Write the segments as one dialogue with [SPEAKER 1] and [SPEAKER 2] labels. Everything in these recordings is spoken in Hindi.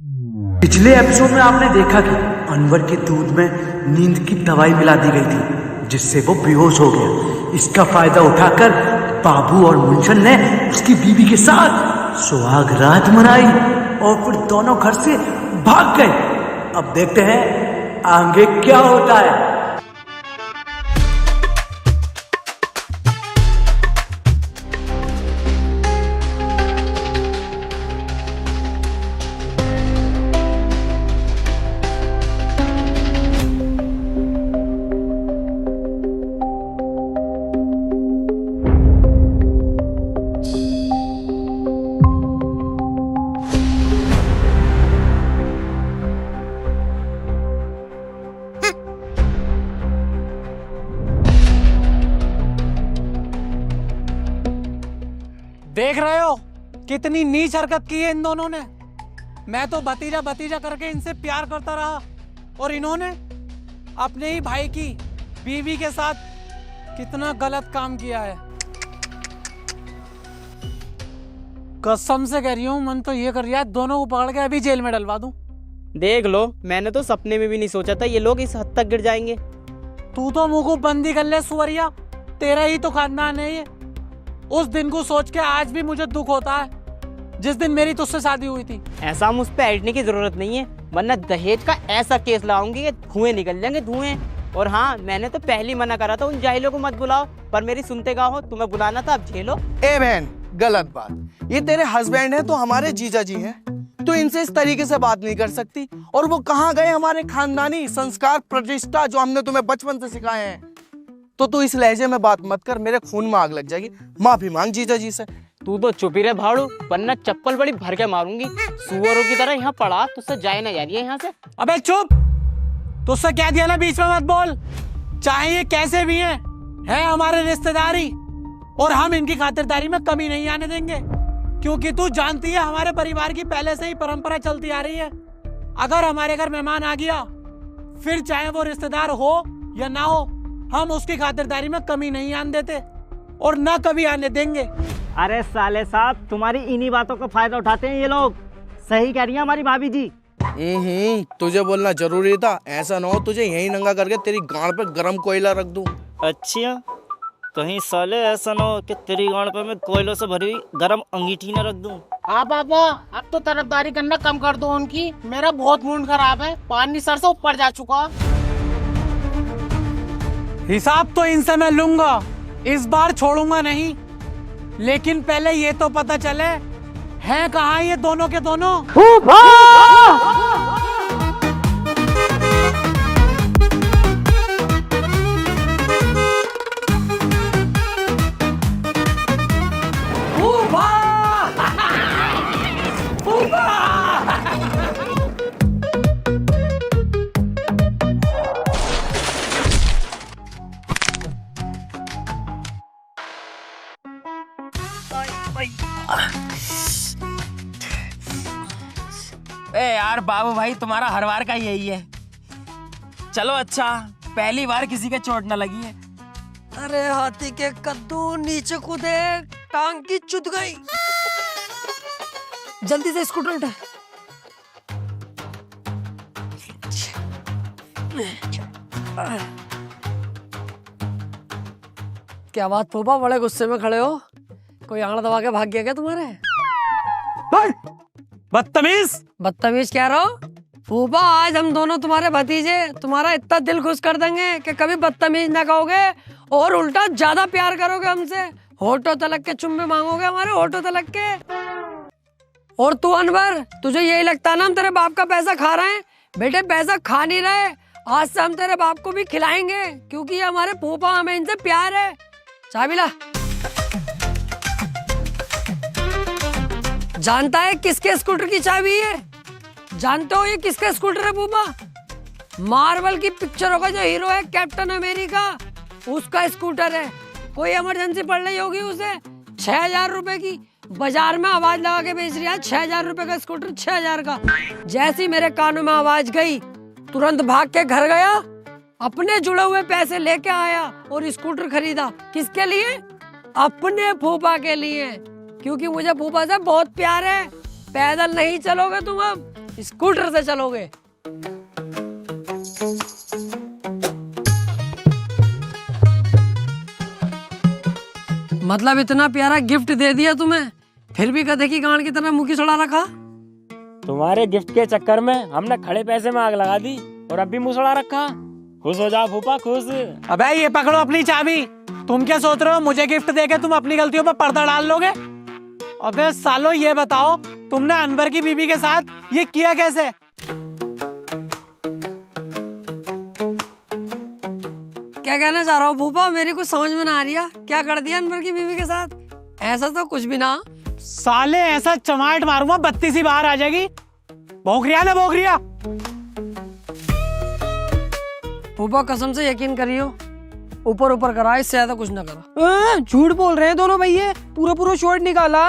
[SPEAKER 1] पिछले एपिसोड में आपने देखा कि अनवर के दूध में नींद की दवाई मिला दी गई थी जिससे वो बेहोश हो गया। इसका फायदा उठाकर बाबू और मुंशन ने उसकी बीवी के साथ सुहाग रात मनाई और फिर दोनों घर से भाग गए। अब देखते हैं आगे क्या होता है।
[SPEAKER 2] देख रहे हो कितनी नीच हरकत की है इन दोनों ने। मैं तो भतीजा भतीजा करके इनसे प्यार करता रहा और इन्होंने अपने ही भाई की बीवी के साथ कितना गलत काम किया है। कसम से कह रही हूँ, मन तो ये कर रहा है दोनों को पकड़ के अभी जेल में डलवा दूं।
[SPEAKER 3] देख लो, मैंने तो सपने में भी नहीं सोचा था ये लोग इस हद तक गिर जाएंगे।
[SPEAKER 2] तू तो मुंह को बंदी कर ले सुवरिया, तेरा ही तो खानदान है ये। उस दिन को सोच के आज भी मुझे दुख होता है जिस दिन मेरी तुझसे शादी हुई थी।
[SPEAKER 3] ऐसा मुझ पे ऐडने की जरूरत नहीं है, वरना दहेज का ऐसा केस लाऊंगी कि धुएं निकल जाएंगे धुएं। और हाँ, मैंने तो पहले ही मना करा था उन जाहिलों को मत बुलाओ, पर मेरी सुनते का हो, तुम्हें बुलाना था, अब झेलो।
[SPEAKER 4] ए बहन, गलत बात। ये तेरे हस्बैंड हैं तो हमारे जीजा जी हैं, तो इनसे इस तरीके से बात नहीं कर सकती। और वो कहाँ गए हमारे खानदानी संस्कार प्रतिष्ठा जो हमने तुम्हें बचपन से सिखाए हैं। तो तू इस लहजे में बात मत कर, मेरे खून में आग लग जाएगी। माफी मांग जीजा जी से।
[SPEAKER 3] तू तो चुप ही रहे भाड़ू, वरना चप्पल बड़ी भर के मारूंगी। सुअरों की तरह यहाँ पड़ा, तुझसे जाए ना जा रही है यहाँ से।
[SPEAKER 2] अबे चुप, तुझसे कह दिया ना बीच में मत बोल। चाहे ये कैसे भी हैं, है हमारे रिश्तेदारी और हम इनकी खातिरदारी में कमी नहीं आने देंगे। क्योंकि तू जानती है हमारे परिवार की पहले से ही परंपरा चलती आ रही है। अगर हमारे घर मेहमान आ गया, फिर चाहे वो रिश्तेदार हो या ना हो, हम उसकी खातिरदारी में कमी नहीं आने देते और ना कभी आने देंगे।
[SPEAKER 5] अरे साले साहब, तुम्हारी इन्हीं बातों का फायदा उठाते हैं ये लोग। सही कह रही है हमारी भाभी जी।
[SPEAKER 4] तुझे बोलना जरूरी था। ऐसा ना हो तुझे यही नंगा करके तेरी गांड पे गरम कोयला रख दूं।
[SPEAKER 5] अच्छा, कहीं साले ऐसा ना हो कि तेरी गांड पे मैं कोयलों से भरी हुई गरम अंगीठी न रख दूं।
[SPEAKER 6] हाँ पापा, अब तो तरफदारी करना कम कर दो उनकी। मेरा बहुत मूड खराब है, पानी सर से ऊपर जा चुका।
[SPEAKER 2] हिसाब तो इनसे मैं लूंगा, इस बार छोड़ूंगा नहीं। लेकिन पहले ये तो पता चले हैं कहाँ ये दोनों के दोनों।
[SPEAKER 7] ए यार बाबू भाई, तुम्हारा हर बार का यही है। चलो अच्छा, पहली बार किसी के चोट न लगी है।
[SPEAKER 8] अरे हाथी के कद्दू, नीचे कूदे टांग की चुद गई। जल्दी से स्कूटर उठा। क्या बात फूफा, बड़े गुस्से में खड़े हो? कोई आंगड़ा दबा के भाग गया क्या तुम्हारे?
[SPEAKER 2] बदतमीज।
[SPEAKER 8] बदतमीज कह रहा हो? फूफा, आज हम दोनों तुम्हारे भतीजे तुम्हारा इतना दिल खुश कर देंगे कि कभी बदतमीज ना कहोगे और उल्टा ज्यादा प्यार करोगे हमसे। होठों तलक के चुम्बे मांगोगे हमारे, होठों तलक के। और तू अनवर, तुझे यही लगता है ना हम तेरे बाप का पैसा खा रहे हैं? बेटे, पैसा खा नहीं रहे। आज से हम तेरे बाप को भी खिलाएंगे, क्योंकि ये हमारे फूफा, हमें इनसे प्यार है। चाबी ला। जानता है किसके स्कूटर की चाबी है? जानते हो ये किसका स्कूटर है फूफा? मार्वल की पिक्चरों का जो हीरो है कैप्टन अमेरिका, उसका स्कूटर है। कोई इमरजेंसी पड़ रही होगी उसे, 6000 रुपए की बाजार में आवाज लगा के बेच रहा है। 6000 रुपए का स्कूटर, 6000 का। जैसी मेरे कानों में आवाज गई, तुरंत भाग के घर गया, अपने जुड़े हुए पैसे लेके आया और स्कूटर खरीदा। किसके लिए? अपने फूफा के लिए, क्योंकि मुझे फूफा से बहुत प्यार है। पैदल नहीं चलोगे तुम अब, स्कूटर से चलोगे। मतलब इतना प्यारा गिफ्ट दे दिया तुम्हें, फिर भी गधे की गांड की तरह मुंह की सड़ा रखा।
[SPEAKER 7] तुम्हारे गिफ्ट के चक्कर में हमने खड़े पैसे में आग लगा दी और अब भी मुंह सड़ा रखा। खुश हो जाओ फूफा, खुश।
[SPEAKER 2] अबे ये पकड़ो अपनी चाबी। तुम क्या सोच रहे हो मुझे गिफ्ट देके तुम अपनी गलतियों पर पर्दा डाल लोगे? अबे सालो ये बताओ तुमने अनवर की बीबी के साथ ये किया कैसे?
[SPEAKER 8] क्या कहना चाह रहा हो फूफा? मेरी कुछ समझ में ना आ रही है। क्या कर दिया अनवर की बीवी के साथ? ऐसा तो कुछ भी ना।
[SPEAKER 2] साले ऐसा चमाट मारूंगा बत्ती सी बाहर आ जाएगी। भोगरिया ना भोगरिया।
[SPEAKER 8] फूफा कसम से यकीन करियो, ऊपर ऊपर करा, इससे ज्यादा कुछ ना करा। झूठ बोल रहे हैं दोनों भैया, पूरा पूरा शॉर्ट निकाला।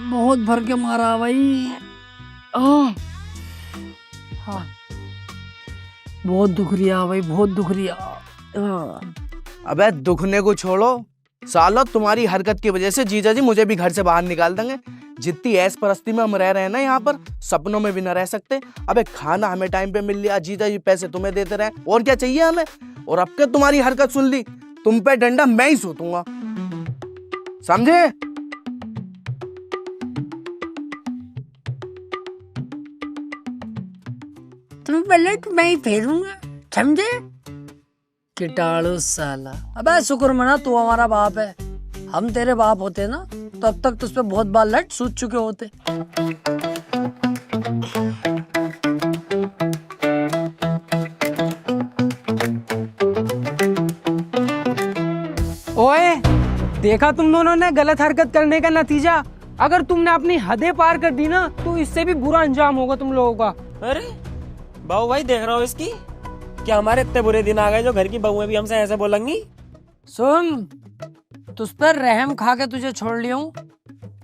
[SPEAKER 8] बहुत भर के मारा भाई। बहुत दुख रिया भाई, बहुत दुख रिया।
[SPEAKER 4] अबे दुखने को छोड़ो सालो, तुम्हारी हरकत की वजह से जीजा जी मुझे भी घर से बाहर निकाल देंगे। जितनी ऐश परस्ती में हम रह रहे हैं ना यहाँ पर, सपनों में भी न रह सकते। अबे खाना हमें टाइम पे मिल लिया, जीजा जी पैसे तुम्हें देते रहे, और क्या चाहिए हमें? और अब के तुम्हारी हरकत सुन ली, तुम पे डंडा मैं ही सूतूंगा, समझे?
[SPEAKER 8] तुम पहले मैं ही फेरूंगा, समझे? कीटाणु साला। अबे शुक्र मना तू हमारा बाप है। हम तेरे बाप होते ना तो अब तक तुझ पे बहुत बार लट सूझ चुके होते।
[SPEAKER 6] ओए, देखा तुम दोनों ने गलत हरकत करने का नतीजा। अगर तुमने अपनी हदें पार कर दी ना तो इससे भी बुरा अंजाम होगा तुम लोगों का।
[SPEAKER 7] अरे बाबू भाई, देख रहा हो इसकी? क्या हमारे इतने बुरे दिन आ गए जो घर की बहुएं भी हमसे ऐसे बोलेंगी?
[SPEAKER 8] सुन, तुझ पर रहम खा के तुझे छोड़ लिया हूँ,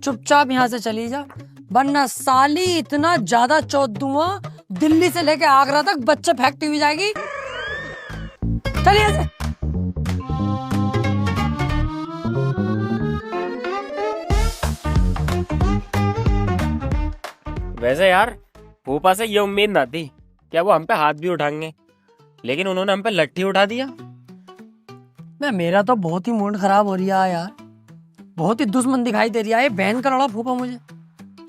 [SPEAKER 8] चुपचाप यहाँ से चली जा, वरना साली इतना ज्यादा चौथ दूंगा, दिल्ली से लेके आगरा तक बच्चे फेंकती हुई जाएगी। चलिए यहाँ से।
[SPEAKER 7] वैसे यार फूफा से ये उम्मीद ना थी क्या वो हम पे हाथ भी उठाएंगे, लेकिन उन्होंने हम पे लट्ठी उठा दिया।
[SPEAKER 8] मैं मेरा तो बहुत ही मूड खराब हो रहा है यार, बहुत ही दुश्मन दिखाई दे रही है ये बहन का लड़ा फूफा मुझे।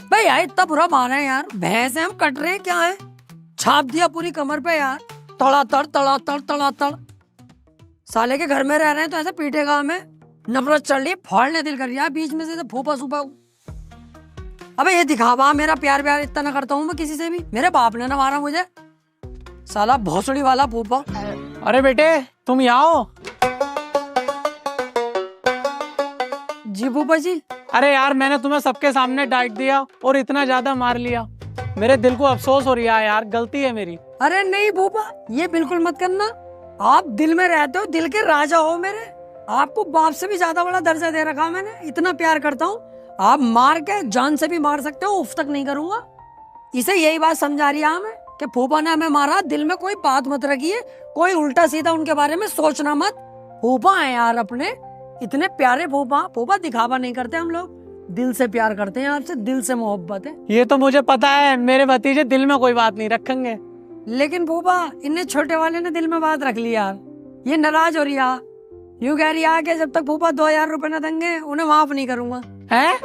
[SPEAKER 8] भाई यार इतना बुरा मारा है यार, भैंस है हम कट रहे हैं क्या है? छाप दिया पूरी कमर पे यार, तड़ातड़ तड़ातड़ तड़ातड़। साले के घर में रह रहे हैं तो ऐसे पीटेगा हमें, नफरत चढ़ रही, फाड़ने दिल कर रहा है बीच में से फूफा सूफा। अबे ये दिखावा, मेरा प्यार प्यार इतना ना करता हूँ मैं किसी से भी, मेरे बाप ने ना मारा मुझे, साला भोसड़ी वाला फूफा।
[SPEAKER 2] अरे बेटे तुम यहाँ हो?
[SPEAKER 8] जी फूफा जी।
[SPEAKER 2] अरे यार मैंने तुम्हें सबके सामने डांट दिया और इतना ज्यादा मार लिया, मेरे दिल को अफसोस हो रहा है यार, गलती है मेरी।
[SPEAKER 8] अरे नहीं फूफा, ये बिल्कुल मत करना, आप दिल में रहते हो, दिल के राजा हो मेरे, आपको बाप से भी ज्यादा बड़ा दर्जा दे रखा मैंने, इतना प्यार करता हूँ। आप मार के जान से भी मार सकते हो, उफ तक नहीं करूंगा। इसे यही बात समझा रही है हमें कि फूफा ने हमें मारा, दिल में कोई बात मत रखिए, कोई उल्टा सीधा उनके बारे में सोचना मत। फूफा है यार अपने, इतने प्यारे फूफा। फूफा दिखावा नहीं करते हम लोग, दिल से प्यार करते हैं आपसे, दिल से मोहब्बत है।
[SPEAKER 2] ये तो मुझे पता है, मेरे भतीजे दिल में कोई बात नहीं रखेंगे।
[SPEAKER 8] लेकिन फूफा इन्हें छोटे वाले ने दिल में बात रख ली यार, ये नाराज हो रही है, यूं कह रही है कि जब तक फूफा 2000 रुपए न देंगे उन्हें माफ नहीं करूंगा।
[SPEAKER 2] हैं?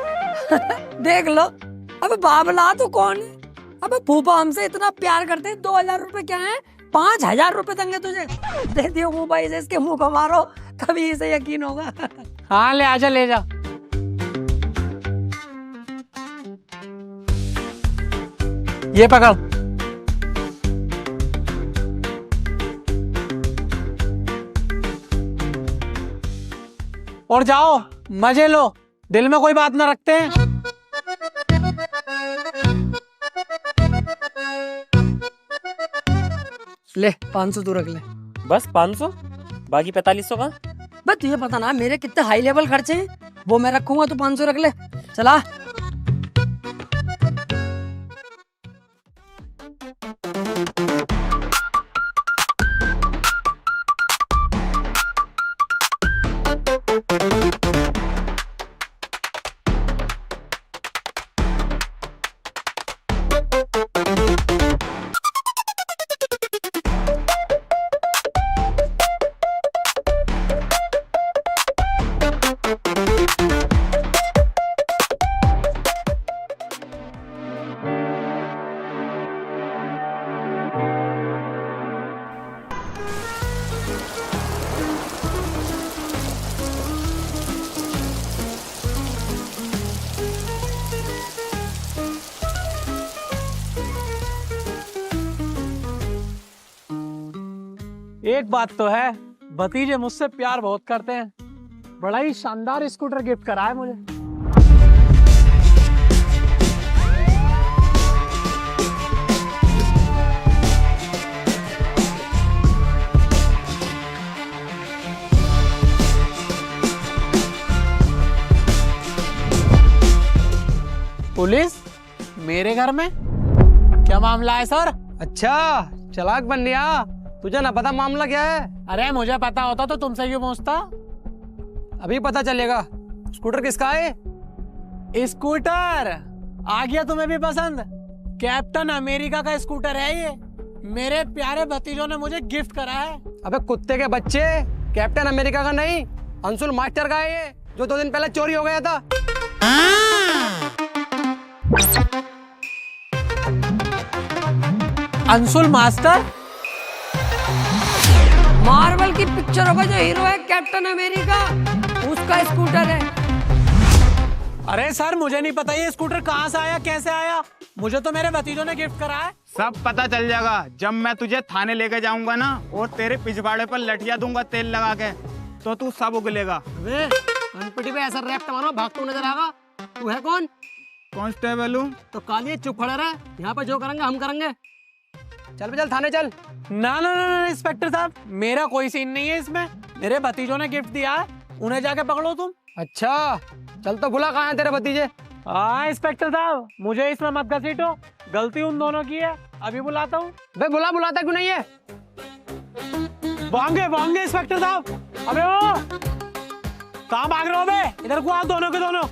[SPEAKER 8] देख लो, अब बाबला तो कौन है? अब फूफा हमसे इतना प्यार करते हैं, 2000 रुपए क्या है, 5000 रुपए देंगे तुझे, दे दियो फूफा इसे, इसके मुंह को मारो तभी इसे यकीन होगा।
[SPEAKER 2] हाँ ले आजा, ले जा। ये पकड़। और जाओ मजे लो, दिल में कोई बात ना रखते हैं।
[SPEAKER 8] ले 500 तू रख ले।
[SPEAKER 7] बस 500? बाकी 4500 का?
[SPEAKER 8] बस तुझे पता ना मेरे कितने हाई लेवल खर्चे हैं, वो मैं रखूंगा, तू 500 रख ले। चला।
[SPEAKER 2] एक बात तो है, भतीजे मुझसे प्यार बहुत करते हैं। बड़ा ही शानदार स्कूटर गिफ्ट करा है मुझे। पुलिस मेरे घर में? क्या मामला है सर?
[SPEAKER 6] अच्छा, चालाक बन गया। तुझे ना पता मामला क्या है?
[SPEAKER 2] अरे मुझे पता होता तो तुमसे क्यों पूछता?
[SPEAKER 6] अभी पता चलेगा। स्कूटर किसका है?
[SPEAKER 2] स्कूटर आ गया तुम्हें भी पसंद? कैप्टन अमेरिका का स्कूटर है ये। मेरे प्यारे भतीजों ने मुझे गिफ्ट करा है।
[SPEAKER 6] अबे कुत्ते के बच्चे, कैप्टन अमेरिका का नहीं, अंशुल मास्टर का है ये, जो 2 दिन पहले चोरी हो गया था।
[SPEAKER 2] अंशुल मास्टर?
[SPEAKER 8] मार्वल की पिक्चरों का जो हीरो है कैप्टन अमेरिका, उसका स्कूटर है।
[SPEAKER 2] अरे सर मुझे नहीं पता ये स्कूटर कहाँ से आया, कैसे आया। मुझे तो मेरे भतीजों ने गिफ्ट करा है।
[SPEAKER 9] सब पता चल जाएगा जब मैं तुझे थाने लेके जाऊंगा ना, और तेरे पिछवाड़े पर लठिया दूंगा तेल लगा के, तो तू सब उगलेगा।
[SPEAKER 6] अनपिटी पे ऐसा रैप मारो, भागता नजर आएगा। तू है कौन?
[SPEAKER 9] कांस्टेबल हूँ।
[SPEAKER 6] तो कालिए चुप खड़ा रहा, यहाँ पे जो करेंगे हम करेंगे। चल चल थाने चल।
[SPEAKER 2] ना ना ना इंस्पेक्टर साहब, मेरा कोई सीन नहीं है इसमें। मेरे भतीजों ने गिफ्ट दिया है, उन्हें जाके पकड़ो तुम।
[SPEAKER 6] अच्छा चल, तो बुला कहाँ है तेरे भतीजे?
[SPEAKER 2] हाँ इंस्पेक्टर साहब, मुझे इसमें मत घसीटो, गलती उन दोनों की है। अभी बुलाता हूँ।
[SPEAKER 6] बे बुलाता क्यों नहीं है?
[SPEAKER 2] भागेंगे इंस्पेक्टर साहब। अबे ओ कहाँ भाग रहे हो बे? इधर को आओ दोनों के दोनों।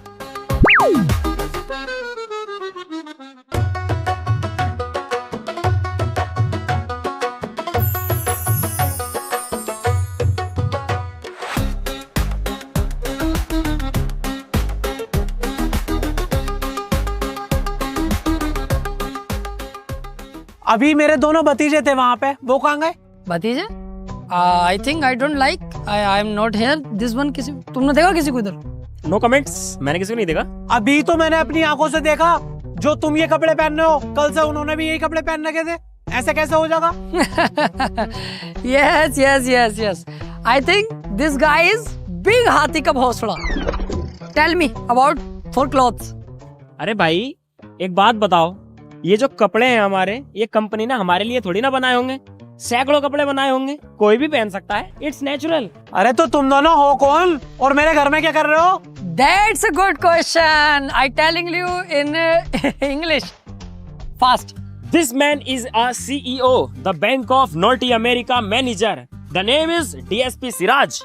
[SPEAKER 2] अभी मेरे दोनों भतीजे थे वहां पे, वो कहाँ गए?
[SPEAKER 8] भतीजे? I think I don't like, I am not here this one. किसी तुमने देखा किसी को इधर?
[SPEAKER 7] नो कमेंट्स, मैंने किसी को नहीं देखा।
[SPEAKER 2] अभी तो मैंने अपनी आंखों से देखा। जो तुम ये कपड़े पहन रहे हो, कल से उन्होंने भी यही कपड़े पहन रखे थे। ऐसे कैसे हो जाएगा?
[SPEAKER 8] Yes yes yes yes, I think this guy is big हाथी का भौसड़ा। Tell me about for clothes.
[SPEAKER 7] अरे भाई एक बात बताओ, ये जो कपड़े हैं हमारे, ये कंपनी ने हमारे लिए थोड़ी ना बनाए होंगे। सैकड़ों कपड़े बनाए होंगे, कोई भी पहन सकता है। It's natural.
[SPEAKER 2] अरे तो तुम दोनों हो कौन और मेरे घर में क्या कर रहे हो?
[SPEAKER 8] That's a good question. I telling you in English. Fast.
[SPEAKER 7] This man is a CEO, the Bank of North America manager. The name is DSP Siraj.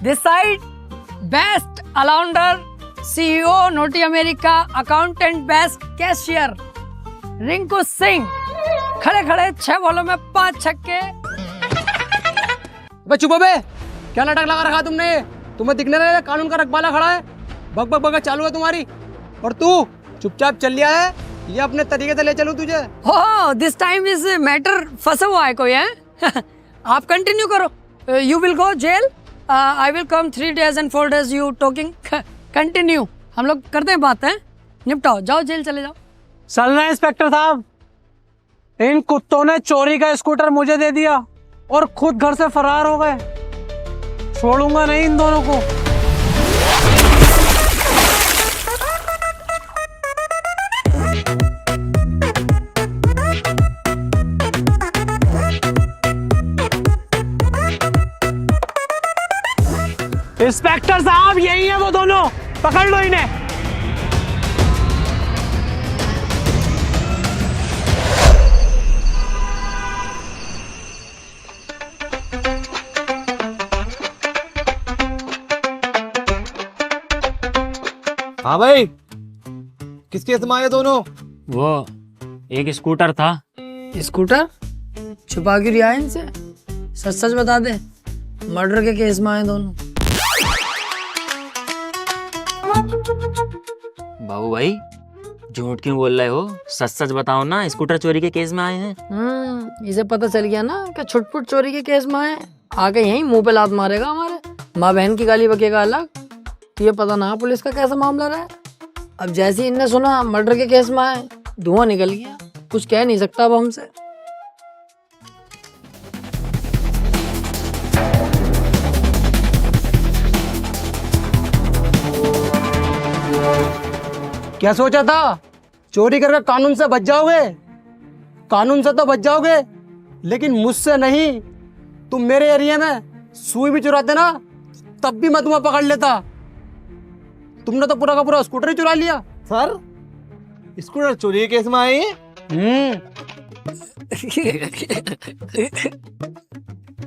[SPEAKER 8] This side, best allrounder, CEO, North America, accountant, best cashier, Rinku Singh. खड़े खड़े 6 बॉलों में 5 छक्के।
[SPEAKER 6] बे चुप बे, क्या नाटक लगा रखा तुमने? तुम्हें दिखने रहा है कानून का रखवाला खड़ा है, बक बक बक चालू है तुम्हारी। और तू चुपचाप चल लिया है, ये अपने तरीके से ले चलूं तुझे?
[SPEAKER 8] हो दिस टाइम इज मैटर फंसा हुआ है कोई है। आप कंटिन्यू करो। You will go jail, I will come 3 days and 4 days। You talking continue. हम लोग करते हैं बात है, निपटाओ, जाओ जेल चले जाओ।
[SPEAKER 2] चलना इंस्पेक्टर साहब, इन कुत्तों ने चोरी का स्कूटर मुझे दे दिया और खुद घर से फरार हो गए। छोड़ूंगा नहीं इन दोनों को। इंस्पेक्टर साहब यही है वो दोनों, पकड़ लो इन्हें।
[SPEAKER 6] हाँ भाई, किस केस में आए दोनों?
[SPEAKER 7] वो एक स्कूटर था।
[SPEAKER 8] स्कूटर छुपा क्यों रिया है इनसे? सच सच बता दे, मर्डर के केस में आए दोनों।
[SPEAKER 7] बाबू भाई झूठ क्यों बोल रहे हो? सच सच बताओ ना, स्कूटर चोरी के केस में आए हैं।
[SPEAKER 8] इसे पता चल गया ना कि छुटपुट चोरी के केस में आए, आके यहीं मुंह पे लात मारेगा हमारे, माँ बहन की गाली बकेगा अलग। ये पता ना पुलिस का कैसा मामला रहा है। अब जैसे ही इनने सुना मर्डर के केस में आए, धुआं निकल गया, कुछ कह नहीं सकता अब हमसे।
[SPEAKER 6] क्या सोचा था? चोरी करके कानून से बच जाओगे? कानून से तो बच जाओगे, लेकिन मुझसे नहीं। तुम मेरे एरिया में सुई भी चुराते ना, तब भी मैं तुम्हें पकड़ लेता। तुमने तो पूरा का पूरा स्कूटर ही चुरा लिया।
[SPEAKER 4] सर, स्कूटर चोरी के केस में आए हैं?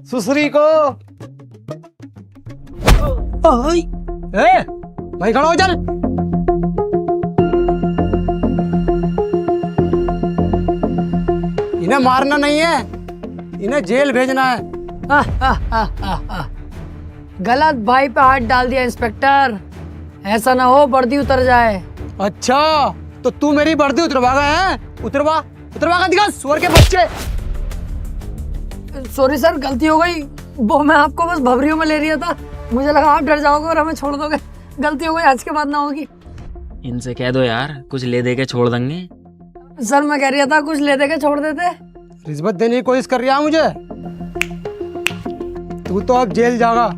[SPEAKER 4] सुसरी को
[SPEAKER 6] भाई खड़ा हो चल। इन्हें मारना नहीं है, इन्हें जेल भेजना है।
[SPEAKER 8] गलत भाई पे हाथ डाल दिया इंस्पेक्टर, ऐसा ना हो वर्दी उतर जाए।
[SPEAKER 6] अच्छा, तो तू मेरी वर्दी उतरवा गया है? उतरवा का दिखा, सुअर के बच्चे।
[SPEAKER 8] सॉरी सर, गलती हो गई। वो मैं आपको बस भवरियों में ले रहा था, मुझे लगा आप डर जाओगे और हमें छोड़ दोगे। गलती हो गई, आज के बाद ना होगी।
[SPEAKER 7] इनसे कह दो यार, कुछ ले दे के छोड़ देंगे।
[SPEAKER 8] सर मैं कह रहा था कुछ ले दे के छोड़ देते।
[SPEAKER 6] रिश्वत देने की कोशिश कर रहा है मुझे। तू तो अब जेल जाएगा।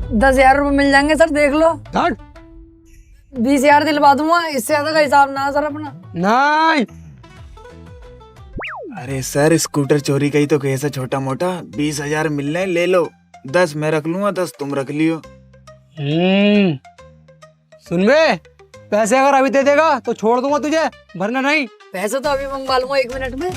[SPEAKER 8] 10,000 रुपये मिल जाएंगे सर, देख लो। 20,000 दिलवा दूंगा, इससे ज्यादा का हिसाब ना सर अपना।
[SPEAKER 6] नहीं,
[SPEAKER 10] अरे सर, स्कूटर चोरी का ही तो केस है छोटा मोटा। 20,000 मिलने, ले लो। 10 मैं रख लूंगा, 10 तुम रख लियो।
[SPEAKER 6] सुन बे, पैसे अगर अभी दे देगा तो छोड़ दूंगा तुझे, वरना नहीं।
[SPEAKER 8] पैसे तो अभी मंगवा लूंगा 1 मिनट में।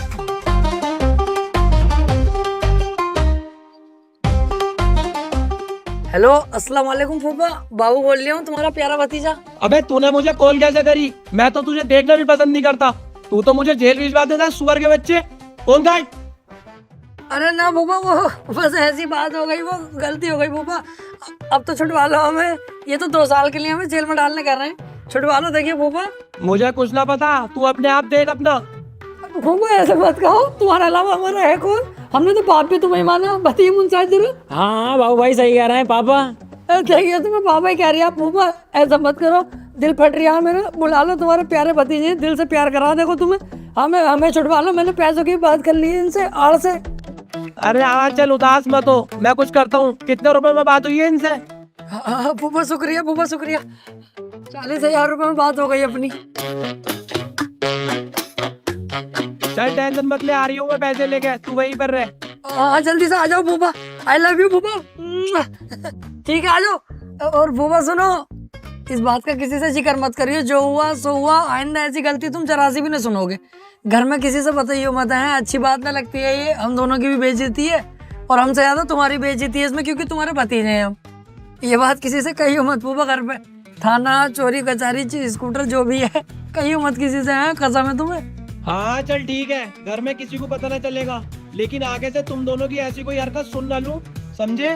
[SPEAKER 8] हेलो, अस्सलाम वालेकुम फूफा, बाबू बोल रही हूँ, तुम्हारा प्यारा भतीजा।
[SPEAKER 2] अबे तूने मुझे कॉल कैसे करी? मैं तो तुझे देखना भी पसंद नहीं करता, तू तो मुझे जेल भिजवा देता, सुअर के बच्चे। कौन था?
[SPEAKER 8] अरे ना फूफा, वो बस ऐसी बात हो गई, वो गलती हो गई फूफा। अब तो छुटवा लो हमें, ये तो 2 साल के लिए हमें जेल में डालने कर रहे हैं। छुटवा लो, देखिए फूफा।
[SPEAKER 2] मुझे कुछ ना पता, तू अपने आप देख अपना।
[SPEAKER 8] फूफा ऐसे मत कहो, तुम्हारे अलावा हमारा है कौन? हमने तो बाप भी तुम्हें माना, बताइए मुंसाज जरूर।
[SPEAKER 7] हाँ बाबू भाई सही कह रहे हैं पापा।
[SPEAKER 8] देखिए तुम्हें पापा ही कह रही है फूफा, ऐसा मत करो, दिल फट रहा है मेरा। बुला लो तुम्हारे प्यारे भतीजे, दिल से प्यार करा देखो तुम्हें। हमें छुटवा लो, मैंने पैसों की बात कर ली है इनसे, आड़ से।
[SPEAKER 2] अरे हाँ चल, उदास मत हो, मैं कुछ करता हूँ। कितने रुपए में बात हुई है इनसे?
[SPEAKER 8] हाँ फूफा शुक्रिया, फूफा शुक्रिया। 40,000 रुपए में बात हो गई अपनी।
[SPEAKER 2] चल टेंशन मत ले, आ रही हूँ मैं पैसे लेके, तू वहीं पर रह।
[SPEAKER 8] हाँ जल्दी से आ जाओ फूफा, आई लव यू फूफा। ठीक है आ जाओ। और फूफा सुनो, इस बात का किसी से जिक्र मत करियो, जो हुआ सो हुआ। आइंदा ऐसी गलती तुम जरा सी भी नहीं सुनोगे। घर में किसी से बताइयो मत, है अच्छी बात ना लगती है ये। हम दोनों की भी बेइज्जती है, और हमसे ज्यादा तुम्हारी बेइज्जती है इसमें, क्योंकि तुम्हारे भतीजे हैं हम। ये बात किसी से कहियो मत फूफा। घर पे थाना, चोरी, कचहरी, स्कूटर जो भी है, कहियो मत किसी से, है कसम है तुम्हें।
[SPEAKER 2] हाँ चल ठीक है, घर में किसी को पता न चलेगा, लेकिन आगे से तुम दोनों की ऐसी कोई हरकत सुन ना लूं, समझे?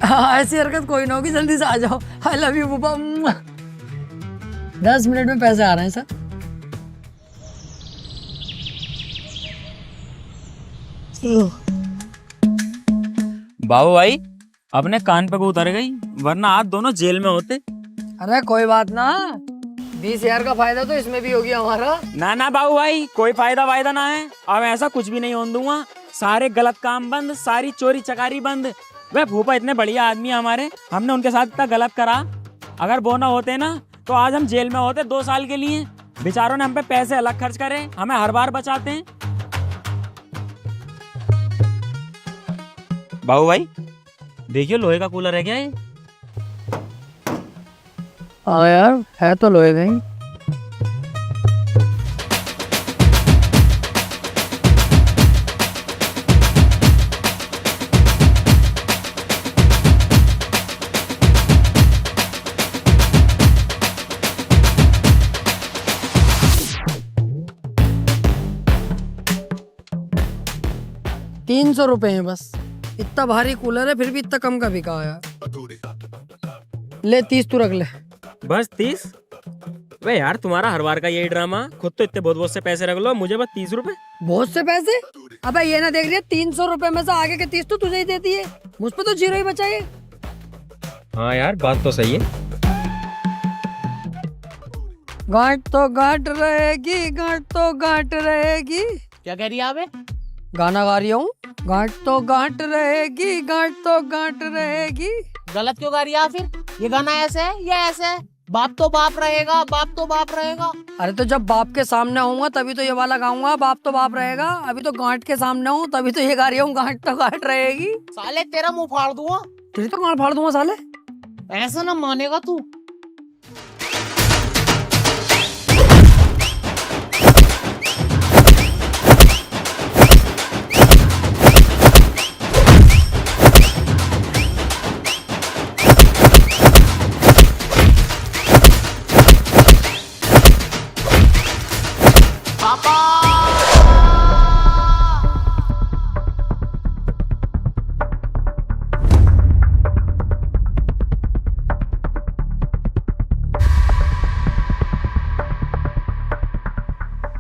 [SPEAKER 8] हाँ ऐसी हरकत कोई ना होगी, जल्दी से आ जाओ। आई लव यू पापा। 10 मिनट में पैसे आ रहे हैं सर।
[SPEAKER 7] बाबू भाई अपने कान पे को उतर गई, वरना आज दोनों जेल में होते।
[SPEAKER 8] अरे कोई बात ना, 20,000 का फायदा तो इसमें भी हो गया हमारा।
[SPEAKER 7] ना ना बाबू भाई, कोई फायदा ना है। अब ऐसा कुछ भी नहीं होने दूंगा। सारे गलत काम बंद, सारी चोरी चकारी बंद। वे फूफा इतने बढ़िया आदमी हमारे, हमने उनके साथ इतना गलत करा। अगर वो ना होते ना तो आज हम जेल में होते 2 साल के लिए। बेचारों ने हम पे पैसे अलग खर्च करे, हमें हर बार बचाते हैं। बाबू भाई देखिए, लोहे का कूलर है क्या ये?
[SPEAKER 8] हाँ यार, है तो लोहे गई। ₹300 है बस। इतना भारी कूलर है फिर भी इतना कम का बिका यार। ले 30 तू रख ले।
[SPEAKER 7] बस 30? वे यार तुम्हारा हर बार का यही ड्रामा, खुद तो इतने बहुत बहुत से पैसे रख लो, मुझे बस 30 रुपए।
[SPEAKER 8] बहुत से पैसे? अबे ये ना देख रही है, ₹300 में से आगे के 30 तो तुझे ही देती है, मुझ पे तो 0 ही बचा है।
[SPEAKER 7] हाँ यार बात तो सही है।
[SPEAKER 8] गांठ तो गांठ रहेगी, गांठ तो गांठ रहेगी।
[SPEAKER 2] क्या कह रही है आबे?
[SPEAKER 8] गाना गा रही हूँ। गांठ तो गांठ रहेगी, गांठ तो गांठ रहेगी।
[SPEAKER 2] गलत क्यों गा रही है फिर? ये गाना ऐसे है या ऐसे है? बाप तो बाप रहेगा, बाप तो बाप रहेगा।
[SPEAKER 8] अरे तो जब बाप के सामने आऊंगा तभी तो ये वाला गाऊंगा, बाप तो बाप रहेगा। अभी तो गांठ के सामने हूँ तभी तो ये गा रही हूँ, गांठ तो गांठ रहेगी।
[SPEAKER 2] साले तेरा मुंह फाड़ दूंगा।
[SPEAKER 8] तेरी तो गांठ फाड़ दूंगा साले।
[SPEAKER 2] ऐसा ना मानेगा तू।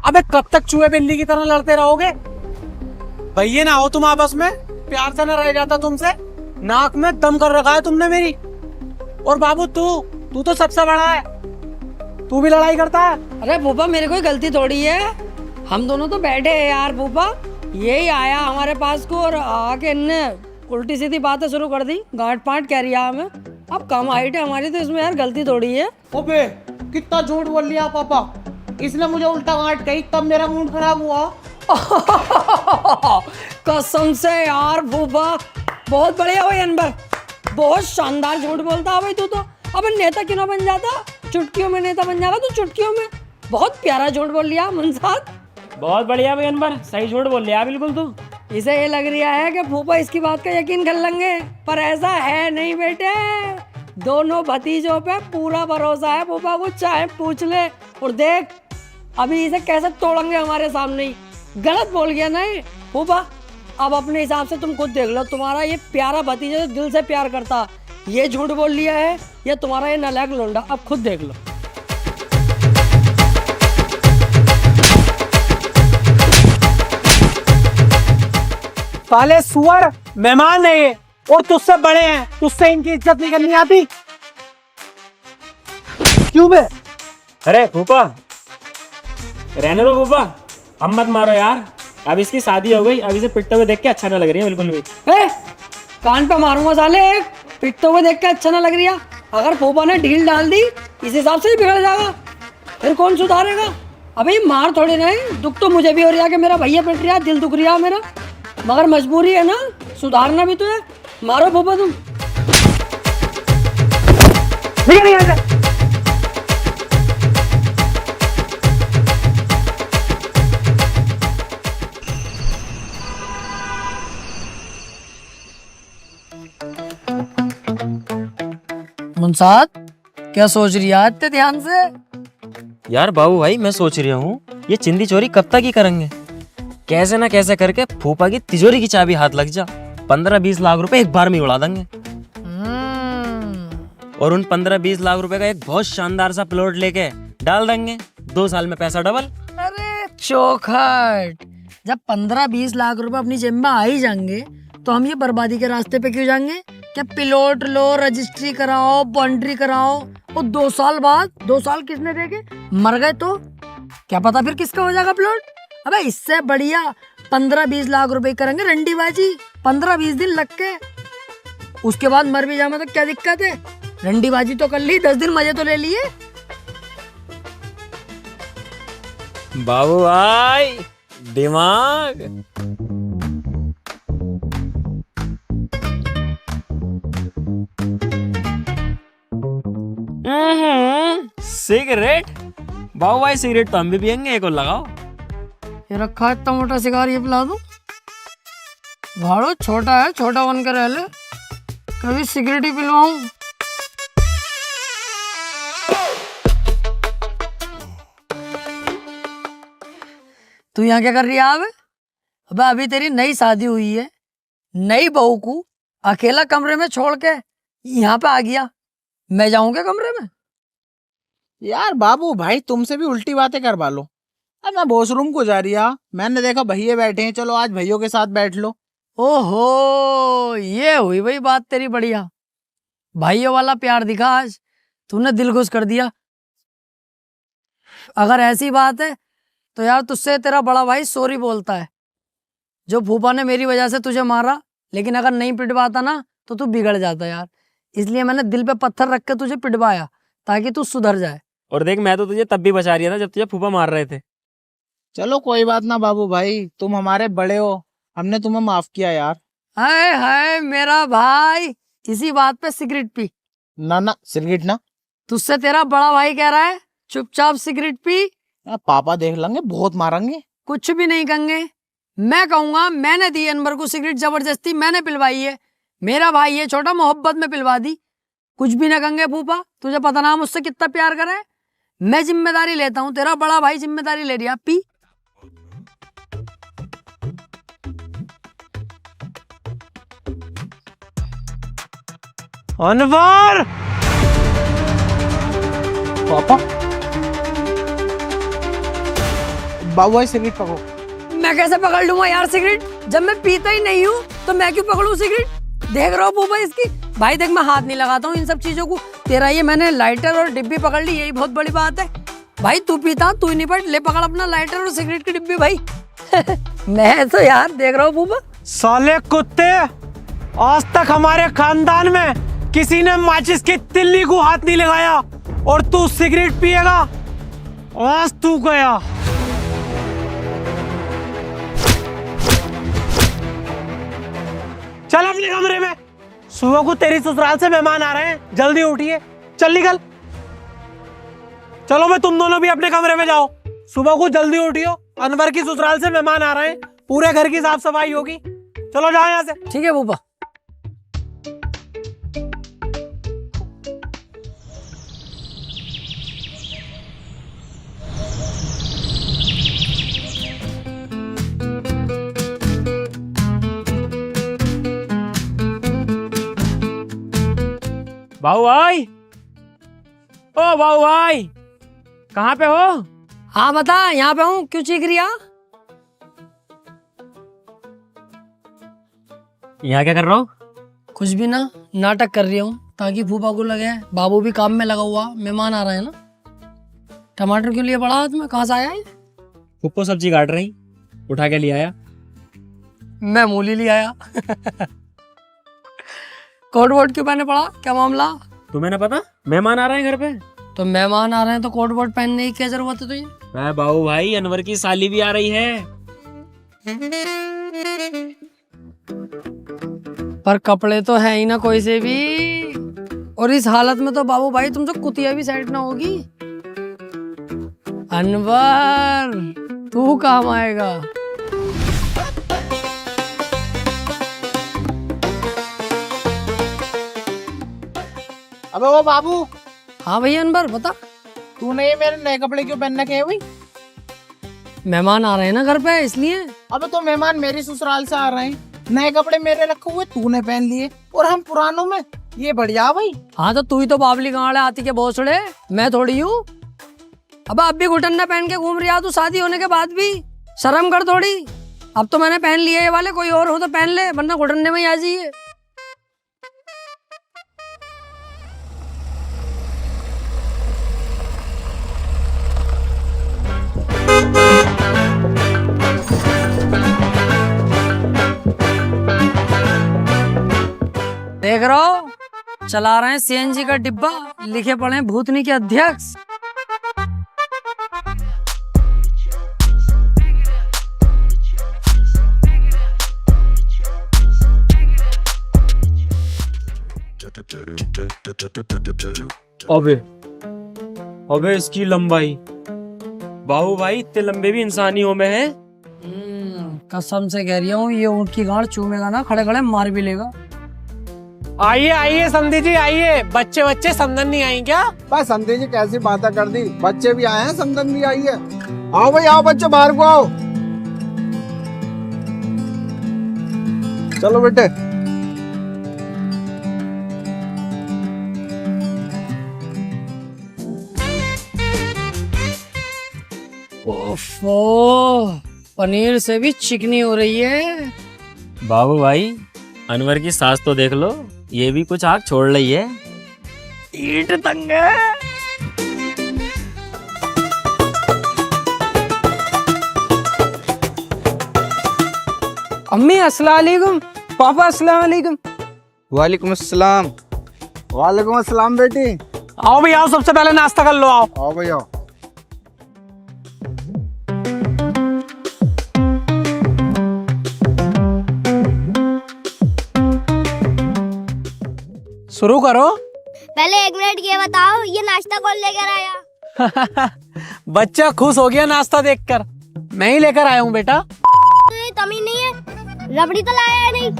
[SPEAKER 2] अबे कब तक चूहे बिल्ली की तरह लड़ते रहोगे? भैया ना हो तुम आपस में, प्यार से ना रह जाता तुमसे। नाक में दम कर रखा है तुमने मेरी। और बाबू तू तो सबसे बड़ा है, तू भी लड़ाई करता है।
[SPEAKER 8] अरे भूपा मेरी कोई गलती थोड़ी है, हम दोनों तो बैठे हैं यार। भूपा यही आया हमारे पास को और आके इनने उल्टी सीधी बातें शुरू कर दी, गांठ पांठ कह रही है हमें। अब कम हाइट है हमारी तो इसमें यार गलती थोड़ी है।
[SPEAKER 2] ओबे कितना झूठ बोल लिया पापा, इसने मुझे उल्टा गांठ कही तब मेरा मूड खराब हुआ।
[SPEAKER 8] कसम से यार भूपा, बहुत बढ़िया भाई अनबर, बहुत शानदार झूठ बोलता है भाई तू तो। अब नेता क्यों ना बन जाता, चुटकियों में नेता बन जाएगा तू, चुटकियों में। बहुत प्यारा झूठ बोल लिया मुंसाद।
[SPEAKER 7] बहुत बढ़िया भाई अनवर, सही झूठ बोल लिया बिल्कुल तू।
[SPEAKER 8] इसे ये लग रहा है कि फूफा इसकी बात का यकीन कर लेंगे, पर ऐसा है नहीं बेटे। दोनों भतीजों पे पूरा भरोसा है फूफा को, चाहे पूछ ले। और देख अभी इसे कैसे तोड़ेंगे हमारे सामने ही। गलत बोल गया नहीं फूफा, अब अपने हिसाब से तुम खुद देख लो। तुम्हारा ये प्यारा भतीजा जो दिल से प्यार करता, ये झूठ बोल लिया है, या तुम्हारा ये नालायक लोंडा, अब खुद देख लो।
[SPEAKER 2] साले सुअर, मेहमान है ये और तुझसे बड़े हैं, तुझसे इनकी इज्जत नहीं करनी आती? क्यों बे?
[SPEAKER 7] अरे फूफा रहने दो फूफा, अब मत मारो यार। अब इसकी शादी हो गई, अब इसे पिटते हुए देख के अच्छा ना लग रही है बिल्कुल भी।
[SPEAKER 8] कान पे मारूंगा साले, पिटते हुए देख के अच्छा ना लग रही है। अगर फूफा ने ढील डाल दी इस हिसाब से ही बिगड़ जाएगा, फिर कौन सुधारेगा? अबे मार थोड़ी नहीं, दुख तो मुझे भी हो रहा है कि मेरा भैया पिट रहा है, दिल दुख रहा है मेरा, मगर मजबूरी है ना, सुधारना भी तो है। मारो फूफा तुम। मुंसाद क्या सोच रही है इतने ध्यान से?
[SPEAKER 7] यार बाबू भाई मैं सोच रहा हूँ ये चिंदी चोरी कब तक ही करेंगे, कैसे ना कैसे करके फूफा की तिजोरी की चाबी हाथ लग जा, 15-20 लाख रुपए एक बार में उड़ा देंगे। और उन 15-20 लाख रुपए का एक बहुत शानदार सा प्लॉट लेके डाल देंगे, 2 साल में पैसा डबल।
[SPEAKER 8] अरे चौखट, जब 15-20 लाख रुपए अपनी जेब में आ ही जाएंगे तो हम ये बर्बादी के रास्ते पे क्यों जाएंगे? क्या प्लॉट लो, रजिस्ट्री कराओ, बाउंड्री कराओ, और 2 साल बाद, 2 साल किसने देखे? मर गए तो क्या पता फिर किसका हो जाएगा प्लॉट। अबे इससे बढ़िया 15-20 लाख रुपए करेंगे रंडीबाजी, 15-20 दिन लग के, उसके बाद मर भी जाए तो क्या दिक्कत है? रंडीबाजी तो कर ली, 10 दिन मजे तो ले लिए।
[SPEAKER 7] बाबू भाई दिमाग। सिगरेट? बाबू भाई सिगरेट तो हम भी पियेंगे, एक और लगाओ।
[SPEAKER 8] ये रखा है इतना मोटा सिगार, ये पिला दूं? भाड़ो छोटा है, छोटा बन कर रह ले, कभी सिगरेट ही पिलवाऊं। तू यहाँ क्या कर रही है अब? अबे अभी तेरी नई शादी हुई है, नई बहू को अकेला कमरे में छोड़ के यहाँ पे आ गया, मैं जाऊंगा कमरे में?
[SPEAKER 9] यार बाबू भाई तुमसे भी उल्टी बातें करवा लो। अब मैं वॉशरूम को जा रही, मैंने देखा भैया बैठे हैं, चलो आज भैयों के साथ बैठ लो।
[SPEAKER 8] ओहो, ये हुई भाई बात तेरी बढ़िया। भाइयों वाला प्यार दिखा आज, तूने दिल खुश कर दिया। अगर ऐसी बात है तो यार तुझसे तेरा बड़ा भाई सॉरी बोलता है। जो फूफा ने मेरी वजह से तुझे मारा, लेकिन अगर नहीं पिटवाता ना तो तू बिगड़ जाता यार। इसलिए मैंने दिल पे पत्थर रख के तुझे पिटवाया ताकि तू सुधर जाए।
[SPEAKER 7] और देख, मैं तो तुझे तब भी बचा रहा था जब तुझे फूफा मार रहे थे।
[SPEAKER 9] चलो कोई बात ना बाबू भाई, तुम हमारे बड़े हो, हमने तुम्हें माफ किया यार।
[SPEAKER 8] हाय हाय मेरा भाई, इसी बात पे सिगरेट पी।
[SPEAKER 9] ना ना सिगरेट ना।
[SPEAKER 8] तुझसे तेरा बड़ा भाई कह रहा है चुपचाप सिगरेट पी।
[SPEAKER 9] पापा देख लेंगे, बहुत मारेंगे।
[SPEAKER 8] कुछ भी नहीं कहेंगे, मैं कहूंगा मैंने दी अनवर को सिगरेट, जबरदस्ती मैंने पिलवाई है, मेरा भाई है छोटा, मोहब्बत में पिलवा दी। कुछ भी ना कहेंगे फूफा, तुझे पता ना मुझसे कितना प्यार करे। मैं जिम्मेदारी लेता हूँ, तेरा बड़ा भाई जिम्मेदारी ले रहा। पी।
[SPEAKER 2] अनवर!
[SPEAKER 9] पापा बाबू भाई सिगरेट पकड़ो।
[SPEAKER 8] मैं कैसे पकड़ लूंगा यार सिगरेट, जब मैं पीता ही नहीं हूँ तो मैं क्यों पकड़ूं सिगरेट? देख रहा हो फूफा इसकी। भाई देख, मैं हाथ नहीं लगाता हूँ इन सब चीजों को। तेरा ये मैंने लाइटर और डिब्बी पकड़ ली, यही बहुत बड़ी बात है। भाई तू पीता, तू ही नहीं पड़, ले पकड़ अपना लाइटर और सिगरेट की डिब्बी भाई। मैं तो यार देख रहा हूँ फूफा।
[SPEAKER 2] साले कुत्ते, आज तक हमारे खानदान में किसी ने माचिस की तिल्ली को हाथ नहीं लगाया और तू सिगरेट पिएगा? आज तू गया। चल अपने कमरे में, सुबह को तेरी ससुराल से मेहमान आ रहे हैं, जल्दी उठिए, चल निकल। चलो मैं तुम दोनों भी अपने कमरे में जाओ, सुबह को जल्दी उठियो, अनवर की ससुराल से मेहमान आ रहे हैं, पूरे घर की साफ सफाई होगी। चलो जाओ यहाँ से।
[SPEAKER 8] ठीक है फूफा।
[SPEAKER 7] बाबू भाई, ओ बाबू भाई, कहाँ पे हो?
[SPEAKER 8] हाँ बता, यहाँ पे हूँ, क्यों चीख रही है?
[SPEAKER 7] यहाँ क्या कर रहा हूँ?
[SPEAKER 8] कुछ भी ना, नाटक कर रही हूँ ताकि फूफा को लगे बाबू भी काम में लगा हुआ, मेहमान आ रहे हैं ना। टमाटर क्यों लिए पड़ा हाथ में, कहाँ से आया है?
[SPEAKER 7] फूफो सब्जी काट रही, उठा के ले आया।
[SPEAKER 8] मैं मूली ले आया। कोट वोट क्यों पहने पड़ा, क्या मामला?
[SPEAKER 7] तुम्हें ना पता मेहमान आ रहे हैं घर पे?
[SPEAKER 8] तो मेहमान आ रहे हैं तो कोट वोट पहनने की क्या जरूरत है तुझे?
[SPEAKER 7] मैं बाबू भाई, अनवर की साली भी आ रही है।
[SPEAKER 8] पर कपड़े तो है ही ना कोई से भी, और इस हालत में तो बाबू भाई तुमसे कुतिया भी सेट ना होगी। अनवर तू काम आएगा।
[SPEAKER 9] अबे वो बाबू।
[SPEAKER 8] हाँ भैया अनवर बता।
[SPEAKER 9] तूने ये मेरे नए कपड़े क्यों पहन रखे हैं भाई?
[SPEAKER 8] मेहमान आ रहे हैं ना घर पे, इसलिए।
[SPEAKER 9] अबे तो मेहमान मेरी ससुराल से आ रहे हैं, नए कपड़े मेरे रखे हुए तूने पहन लिए और हम पुरानों में, ये बढ़िया भाई।
[SPEAKER 8] हाँ तो तू ही तो बाबली गाँव आती के भोसड़े, मैं थोड़ी हूँ। अब भी घुटन्ना पहन के घूम रही है तू, शादी होने के बाद भी शर्म कर थोड़ी। अब तो मैंने पहन लिए ये वाले, कोई और हो तो पहन ले, वरना घुटन्ने में ही आ जाइए। देख रहा हो, चला रहे हैं सीएनजी का डिब्बा, लिखे पड़े हैं भूतनी के अध्यक्ष।
[SPEAKER 7] अबे अबे इसकी लंबाई, बाबू भाई इतने लंबे भी इंसानियों में है।
[SPEAKER 8] कसम से कह रही हूँ ये ऊँट की गांड चूमेगा ना खड़े खड़े मार भी लेगा।
[SPEAKER 2] आइए आइए समधी जी आइए, बच्चे बच्चे समझन नहीं आई क्या?
[SPEAKER 9] बस समझे जी कैसी बातें कर दी, बच्चे भी आए हैं, समदन भी आई है। आओ भाई आओ बच्चे, बाहर को आओ। चलो बेटे।
[SPEAKER 8] ओफो, पनीर से भी चिकनी हो रही है।
[SPEAKER 7] बाबू भाई अनवर की सास तो देख लो, ये भी कुछ आग छोड़ रही है।
[SPEAKER 8] ईट तंग है। अम्मी अस्सलाम वालेकुम, पापा अस्सलाम वालेकुम।
[SPEAKER 9] वालेकुम अस्सलाम। वालेकुम अस्सलाम बेटी।
[SPEAKER 2] आओ भाई आओ, सबसे पहले नाश्ता कर लो, आओ।
[SPEAKER 9] आओ भाई आओ।
[SPEAKER 2] शुरू करो।
[SPEAKER 11] पहले 1 मिनट ये बताओ, ये नाश्ता कौन लेकर आया?
[SPEAKER 2] बच्चा खुश हो गया नाश्ता देखकर, मैं ही लेकर आया हूँ बेटा।
[SPEAKER 11] तुझे तमीज नहीं है, रबड़ी तो लाया है नहीं।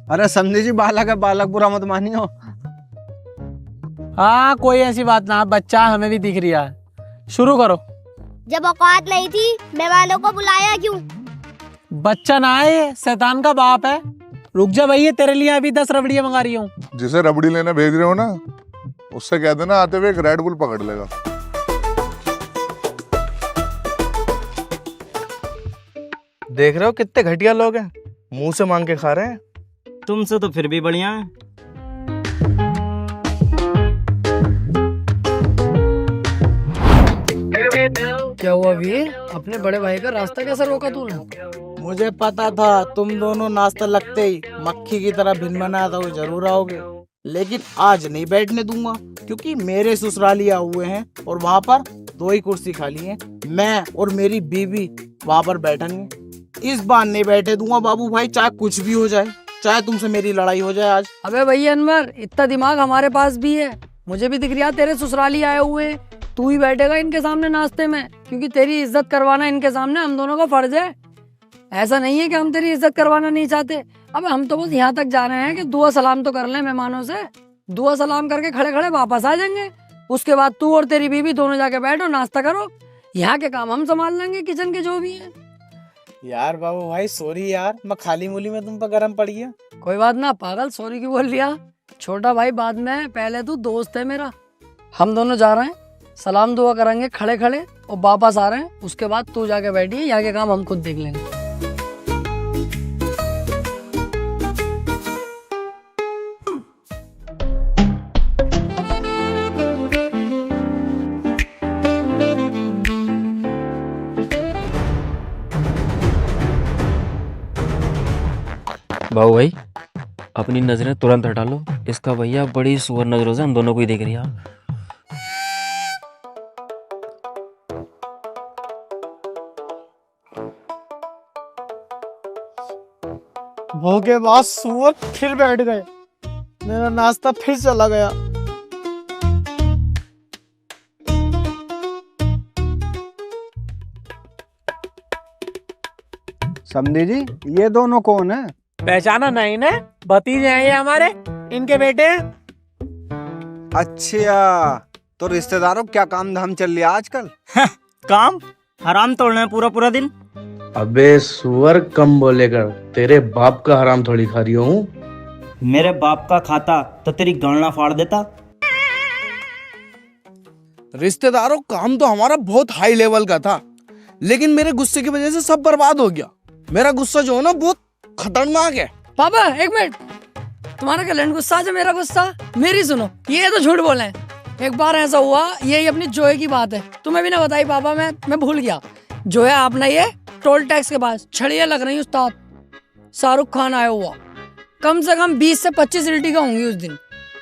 [SPEAKER 9] अरे समझे जी बालक है, बालक बुरा मत मानियो।
[SPEAKER 2] हाँ कोई ऐसी बात ना, बच्चा हमें भी दिख रहा है। शुरू करो।
[SPEAKER 11] जब औकात नहीं थी मेहमानों को बुलाया क्यों?
[SPEAKER 2] बच्चा ना है, शैतान का बाप है। रुक जा भैया, तेरे लिए अभी 10 रबड़ियाँ मंगा रही हूँ।
[SPEAKER 12] जिसे रबड़ी लेने भेज रहे हो ना, उससे कह देना आते हुए एक रेड बुल पकड़ लेगा।
[SPEAKER 4] देख रहे हो कितने घटिया लोग हैं, मुंह से मांग के खा रहे हैं।
[SPEAKER 5] तुमसे तो फिर भी बढ़िया है।
[SPEAKER 8] क्या हुआ वीर, अपने बड़े भाई का रास्ता कैसे रोका तूने?
[SPEAKER 9] मुझे पता था तुम दोनों नाश्ता लगते ही मक्खी की तरह भिन बनाया था वो जरूर आओगे, लेकिन आज नहीं बैठने दूंगा क्योंकि मेरे ससुरालिया हुए हैं और वहाँ पर 2 ही कुर्सी खाली है। मैं और मेरी बीवी वहाँ पर बैठेंगे, इस बार नहीं बैठे दूंगा बाबू भाई, चाहे कुछ भी हो जाए, चाहे तुमसे मेरी लड़ाई हो जाए आज।
[SPEAKER 8] अबे भैया अनवर, इतना दिमाग हमारे पास भी है। मुझे भी दिख रहा तेरे ससुराली आए हुए हैं, तू ही बैठेगा इनके सामने नाश्ते में, क्योंकि तेरी इज्जत करवाना इनके सामने हम दोनों का फर्ज है। ऐसा नहीं है कि हम तेरी इज्जत करवाना नहीं चाहते। अब हम तो बस यहाँ तक जा रहे हैं कि दुआ सलाम तो कर लें मेहमानों से, दुआ सलाम करके खड़े खड़े वापस आ जाएंगे। उसके बाद तू और तेरी बीवी दोनों जाके बैठो, नाश्ता करो, यहाँ के काम हम संभाल लेंगे, किचन के जो भी है।
[SPEAKER 9] यार बाबू भाई सॉरी यार, मैं खाली मूली में तुम पर गरम पड़ी है।
[SPEAKER 8] कोई बात ना पागल, सॉरी क्यों बोल लिया? छोटा भाई बाद में, पहले तू दोस्त है मेरा। हम दोनों जा रहे हैं, सलाम दुआ करेंगे खड़े खड़े और वापस आ रहे हैं। उसके बाद तू जाके बैठी, यहाँ के काम हम खुद देख लेंगे।
[SPEAKER 7] बाबू भाई अपनी नजरें तुरंत हटा लो, इसका भैया बड़ी सुअर नजरों से हम दोनों को ही देख रही है।
[SPEAKER 9] भोगे बाद सुअर फिर बैठ गए, मेरा नाश्ता फिर चला गया। समझे जी ये दोनों कौन है?
[SPEAKER 2] पहचाना नहीं ने? भतीजे हैं ये हमारे, इनके बेटे हैं।
[SPEAKER 9] अच्छा तो रिश्तेदारों क्या काम धाम चल रहा आजकल?
[SPEAKER 5] काम हराम तोड़ना है पूरा पूरा दिन।
[SPEAKER 1] अबे सुअर कम बोलेगा, तेरे बाप का हराम थोड़ी खा रही हूँ।
[SPEAKER 5] मेरे बाप का खाता तो तेरी गणना फाड़ देता।
[SPEAKER 4] रिश्तेदारों काम तो हमारा बहुत हाई लेवल का था, लेकिन मेरे गुस्से की वजह से सब बर्बाद हो गया। मेरा गुस्सा जो है ना बहुत खतरनाक है।
[SPEAKER 8] पापा 1 मिनट, तुम्हारा कैलेंडर गुस्सा है, मेरा गुस्सा मेरी सुनो। ये तो झूठ बोले हैं। एक बार ऐसा हुआ, यही अपनी जोए की बात है, तुम्हें भी ना बताई पापा, मैं भूल गया। जोया आपने ये टोल टैक्स के पास छड़ियाँ लग रही उस्ताद, शाहरुख खान आया हुआ, कम से कम 20 से 25 इल्टी का होंगी उस दिन।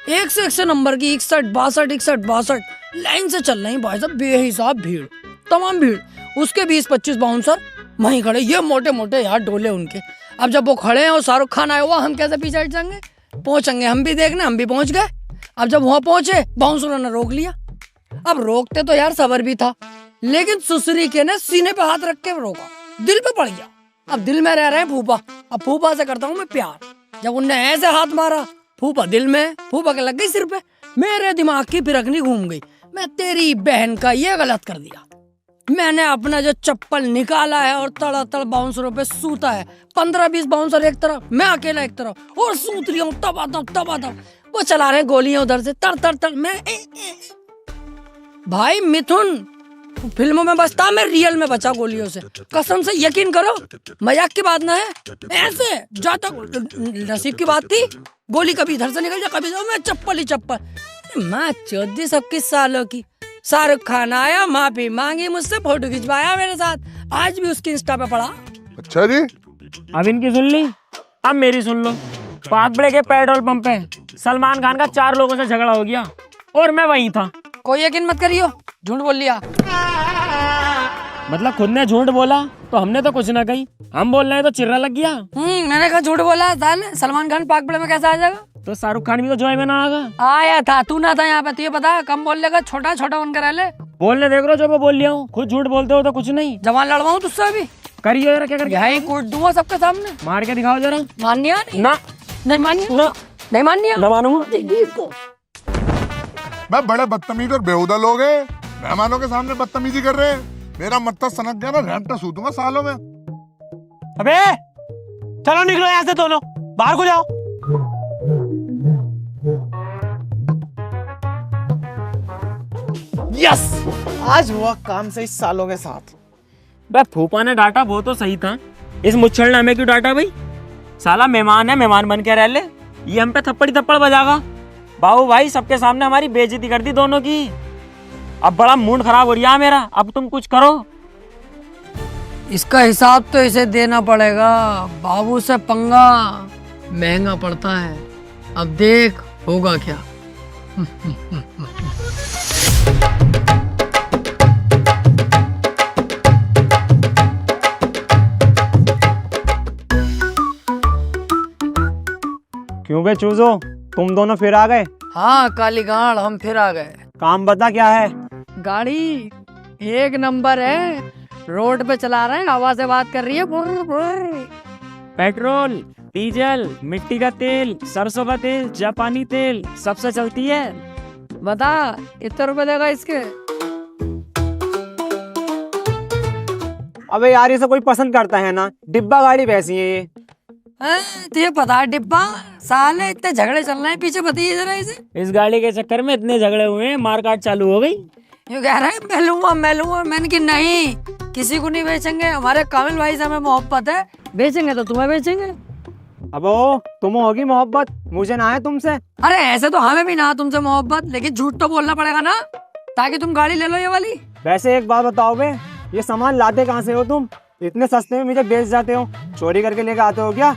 [SPEAKER 8] 100 नंबर की 61, 62 लाइन से चल रही भाई साहब, बेहिसाब भीड़, तमाम भीड़। उसके 20-25 बाउंसर वहीं खड़े, ये मोटे मोटे यार डोले उनके। अब जब वो खड़े हैं और शाहरुख खान आया हुआ, हम कैसे पीछे हट जाएंगे? पहुंचेंगे हम भी देखने, हम भी पहुंच गए। अब जब वहां पहुंचे बाउंसरों ने रोक लिया। अब रोकते तो यार सबर भी था, लेकिन सुसरी के ने सीने पे हाथ रख के रोका, दिल पे पड़ गया। अब दिल में रह रहे हैं फूफा, अब फूफा से करता हूँ मैं प्यार। जब उनने ऐसे हाथ मारा, फूफा दिल में, फूफा के लग गई सिर पे। मेरे दिमाग की फिरकनी घूम गई, मैं तेरी बहन का ये गलत कर दिया। मैंने अपना जो चप्पल निकाला है और तड़ातड़ बाउंसरों पे सूता है। 15-20 बाउंसर एक तरफ, मैं अकेला एक तरफ, और सूत रही हूँ तबादम। वो चला रहे गोलियां उधर से तर तर तर। मैं भाई मिथुन फिल्मों में बचता, मैं रियल में बचा गोलियों से। कसम से यकीन करो, मजाक की बात ना है। ऐसे जाता नसीब की बात थी, गोली कभी इधर से निकल जाए, कभी मैं चप्पल ही चप्पल। मैं 14 सबकी सालों की। शाहरुख खान आया, माफी मांगी मुझसे, फोटो खिंचवाया मेरे साथ, आज भी उसकी इंस्टा पे पड़ा।
[SPEAKER 12] अच्छा जी,
[SPEAKER 7] अब इनकी सुन ली, अब मेरी सुन लो। पागबड़े के पेट्रोल पंप पे सलमान खान का 4 लोगों से झगड़ा हो गया और मैं वहीं था।
[SPEAKER 8] कोई यकीन मत करियो, झूठ बोल लिया।
[SPEAKER 7] मतलब खुद ने झूठ बोला तो हमने तो कुछ ना कही, हम बोल रहे हैं तो चिर्रा लग गया।
[SPEAKER 8] मैंने कहा झूठ बोला। साले सलमान खान पागबड़े में कैसे आ जाएगा?
[SPEAKER 7] तो शाहरुख खान भी तो जॉय में ना आगा।
[SPEAKER 8] आया था, तू ना था यहाँ पे, तुझे पता है। कम बोल लेगा, छोटा छोटा बनकर रह ले।
[SPEAKER 7] बोलने देख रहे हो, जो मैं बोल लिया हूँ, खुद झूठ बोलते हो तो कुछ नहीं।
[SPEAKER 8] जवान लड़वाऊं तुझसे अभी?
[SPEAKER 7] करिए जरा, क्या करके
[SPEAKER 8] यही कूट दूंगा सबके सामने।
[SPEAKER 7] मार के दिखाओ जरा।
[SPEAKER 8] मानिया
[SPEAKER 7] ना,
[SPEAKER 8] नहीं मानिया
[SPEAKER 7] ना,
[SPEAKER 8] नहीं मानिया,
[SPEAKER 7] ना मानूंगा।
[SPEAKER 12] मैं बड़े बदतमीज और बेहुदा लोग हैं, मेहमानों के सामने बदतमीजी कर रहे हैं। मेरा मत्ता सनक गया ना, घंटा सूतूंगा सालों में।
[SPEAKER 2] अबे चलो निकलो यहाँ से दोनों, बाहर को जाओ।
[SPEAKER 9] यस, आज हुआ काम से इस सालों के साथ।
[SPEAKER 7] बे फूफा ने डांटा वो तो सही था, इस मुच्छल ने हमें क्यों डांटा भाई? साला मेहमान है, मेहमान बन के रह ले। ये हम पे थप्पड़ी थप्पड़ बजागा। बाबू भाई सबके सामने हमारी बेइज्जती कर दी दोनों की। अब बड़ा मूड खराब हो रहा है मेरा, अब तुम कुछ करो।
[SPEAKER 8] इसका हिसाब तो इसे देना पड़ेगा। बाबू से पंगा महंगा पड़ता है, अब देख होगा क्या।
[SPEAKER 7] क्यों बे चूजो, तुम दोनों फिर आ गए?
[SPEAKER 8] हाँ काली गाड़, हम फिर आ गए।
[SPEAKER 7] काम बता क्या है?
[SPEAKER 8] गाड़ी एक नंबर है, रोड पे चला रहे हैं, हवा से बात कर रही है। बुर बुर।
[SPEAKER 7] पेट्रोल, डीजल, मिट्टी का तेल, सरसों का तेल, जापानी तेल, सबसे चलती है।
[SPEAKER 8] बता इतने रुपए देगा इसके?
[SPEAKER 3] अबे यार, इसे कोई पसंद करता है ना, डिब्बा गाड़ी वैसी है ये।
[SPEAKER 8] तुझे पता है डिब्बा? साले इतने झगड़े चल रहे हैं पीछे, बताइए जरा इसे।
[SPEAKER 7] इस गाड़ी के चक्कर में इतने झगड़े हुए हैं, मारकाट चालू हो गई।
[SPEAKER 8] ये कह रहा है मैं लूंगा मैं लूंगा। मैंने कि नहीं, किसी को नहीं बेचेंगे, हमारे कामिल भाई से हमें मोहब्बत है, बेचेंगे तो तुम्हें बेचेंगे।
[SPEAKER 3] अब तुम होगी मोहब्बत, मुझे ना है तुमसे।
[SPEAKER 8] अरे ऐसे तो हमें भी ना तुमसे मोहब्बत, लेकिन झूठ तो बोलना पड़ेगा ना, ताकि तुम गाड़ी ले लो ये वाली।
[SPEAKER 3] वैसे एक बात बताओ बे, ये सामान लाते कहाँ से हो तुम? इतने सस्ते में मुझे बेच जाते हो, चोरी करके लेके आते हो क्या?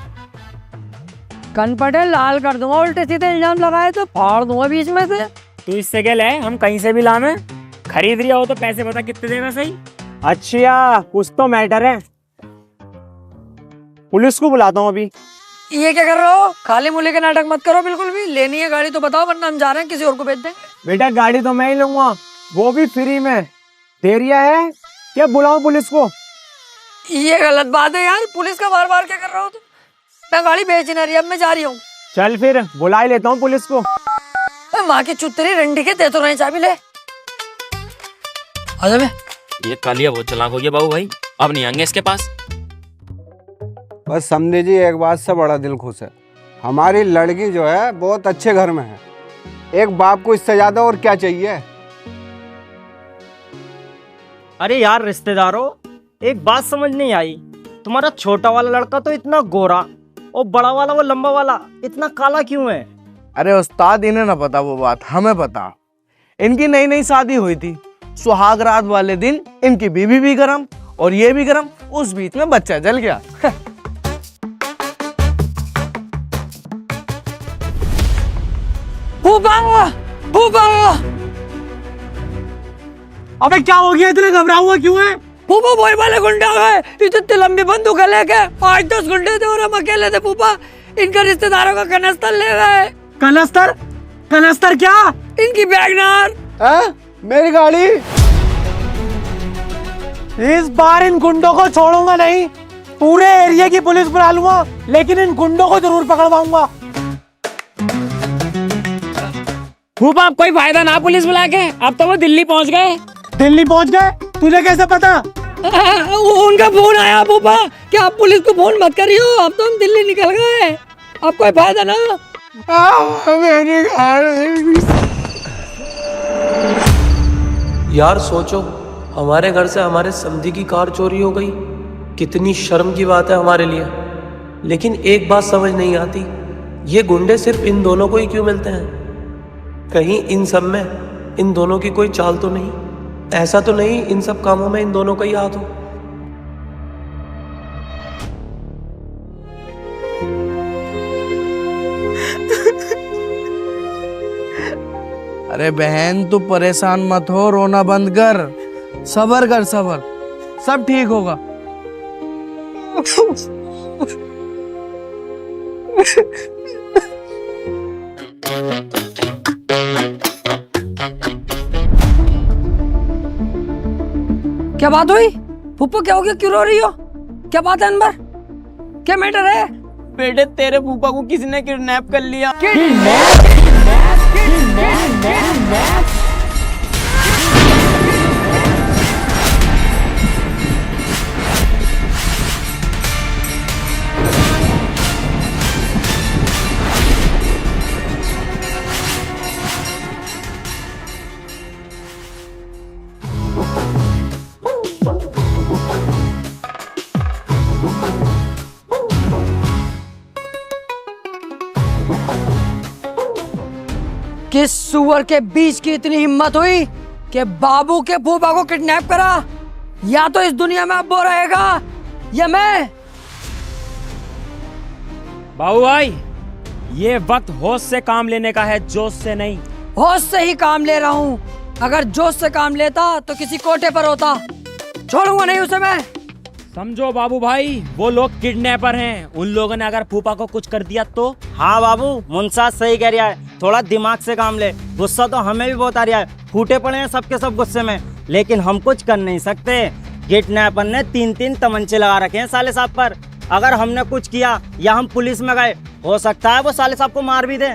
[SPEAKER 8] कन पटे लाल कर दूंगा, उल्टे सीधे इल्जाम लगाए तो फाड़ दूंगा बीच में से।
[SPEAKER 7] तू इससे क्या ले, हम कहीं से भी लावे। खरीद रिया हो तो पैसे बता कितने देगा सही?
[SPEAKER 3] अच्छा कुछ तो मैटर है, पुलिस को बुलाता हूँ अभी।
[SPEAKER 8] ये क्या कर रहे हो? खाली मुले के नाटक मत करो बिल्कुल भी। लेनी है गाड़ी तो बताओ, वरना हम जा रहे हैं, किसी और को भेज देंगे।
[SPEAKER 3] बेटा गाड़ी तो मैं ही लूंगा, वो भी फ्री में। देरिया है क्या, बुलाऊं पुलिस को?
[SPEAKER 8] ये गलत बात है यार, पुलिस का बार बार क्या कर रहे हो तुम? मैं गाड़ी बेच नहीं रही, अब मैं जा रही हूँ।
[SPEAKER 3] चल फिर बुला ही लेता हूँ पुलिस को।
[SPEAKER 8] माँ की चुतरी रंडी के दे तो रहे, चाबी ले। आजा बे।
[SPEAKER 13] ये कालिया बहुत चालाक हो गया बाबू भाई, अब नहीं आएंगे इसके पास।
[SPEAKER 14] बस समझे जी, एक बात से बड़ा दिल खुश है, हमारी लड़की जो है बहुत अच्छे घर में है। एक बाप को इससे ज्यादा और क्या चाहिए?
[SPEAKER 5] अरे यार रिश्तेदारों, एक बात समझ नहीं आई, तुम्हारा छोटा वाला लड़का तो इतना गोरा और बड़ा वाला वो लंबा वाला इतना काला क्यों है?
[SPEAKER 4] अरे उस्ताद, इन्हें ना पता वो बात, हमें पता। इनकी नई नई शादी हुई थी, सुहाग रात वाले दिन इनकी बीवी भी गरम और ये भी गरम, उस बीच में बच्चा जल गया।
[SPEAKER 8] भूपा भूपा,
[SPEAKER 2] अबे क्या हो गया, इतने घबरा हुआ क्यों है?
[SPEAKER 8] फूफा वही वाले गुंडे गए, इतनी लंबी बंदूक लेके 8-10 गुंडे थे और हम अकेले थे फूफा। इनका रिश्तेदारों का कनस्तर ले गए।
[SPEAKER 2] कनस्तर? कनस्तर क्या?
[SPEAKER 8] इनकी बैगनार।
[SPEAKER 14] मेरी गाड़ी।
[SPEAKER 2] इस बार इन गुंडों को छोड़ूंगा नहीं, पूरे एरिया की पुलिस बुला लूंगा, लेकिन इन गुंडों को जरूर पकड़वाऊंगा।
[SPEAKER 7] फूफा अब कोई फायदा ना पुलिस बुला के, अब तो वो दिल्ली पहुंच गए।
[SPEAKER 2] दिल्ली पहुंच गए? तुझे कैसे पता?
[SPEAKER 8] उनका फोन आया फूफा कि आप पुलिस को फोन मत करियो, अब तो हम दिल्ली निकल गए, अब कोई फायदा ना।
[SPEAKER 15] यार सोचो, हमारे घर से हमारे समधी की कार चोरी हो गई, कितनी शर्म की बात है हमारे लिए। लेकिन एक बात समझ नहीं आती, ये गुंडे सिर्फ इन दोनों को ही क्यों मिलते हैं? कहीं इन सब में इन दोनों की कोई चाल तो नहीं? ऐसा तो नहीं इन सब कामों में इन दोनों का ही हाथ हो?
[SPEAKER 4] अरे बहन तू परेशान मत हो, रोना बंद कर, सबर कर, सबर, सब ठीक होगा।
[SPEAKER 8] क्या बात हुई फूफा? क्या हो गया? क्यों रो रही हो? क्या बात है अनवर? क्या मैटर है?
[SPEAKER 3] बेटे तेरे फूफा को किसी ने किडनैप कर लिया।
[SPEAKER 8] किस सुअर के बीच की इतनी हिम्मत हुई कि बाबू के फूफा को किडनैप करा? या तो इस दुनिया में अब वो रहेगा या मैं।
[SPEAKER 7] बाबू भाई, ये वक्त होश से काम लेने का है, जोश से नहीं।
[SPEAKER 8] होश से ही काम ले रहा हूँ, अगर जोश से काम लेता तो किसी कोटे पर होता। छोड़ूंगा नहीं उसे मैं।
[SPEAKER 7] समझो बाबू भाई, वो लोग किडनैपर हैं, उन लोगों ने अगर फूफा को कुछ कर दिया तो।
[SPEAKER 5] हाँ बाबू, मुंसाद सही कह रहा है, थोड़ा दिमाग से काम ले। गुस्सा तो हमें भी बहुत आ रहा है, फूटे पड़े हैं सबके सब गुस्से में, लेकिन हम कुछ कर नहीं सकते। किडनैपर ने 3-3 तमंचे लगा रखे हैं साले साहब पर। अगर हमने कुछ किया या हम पुलिस में गए, हो सकता है वो साले साहब को मार भी दे।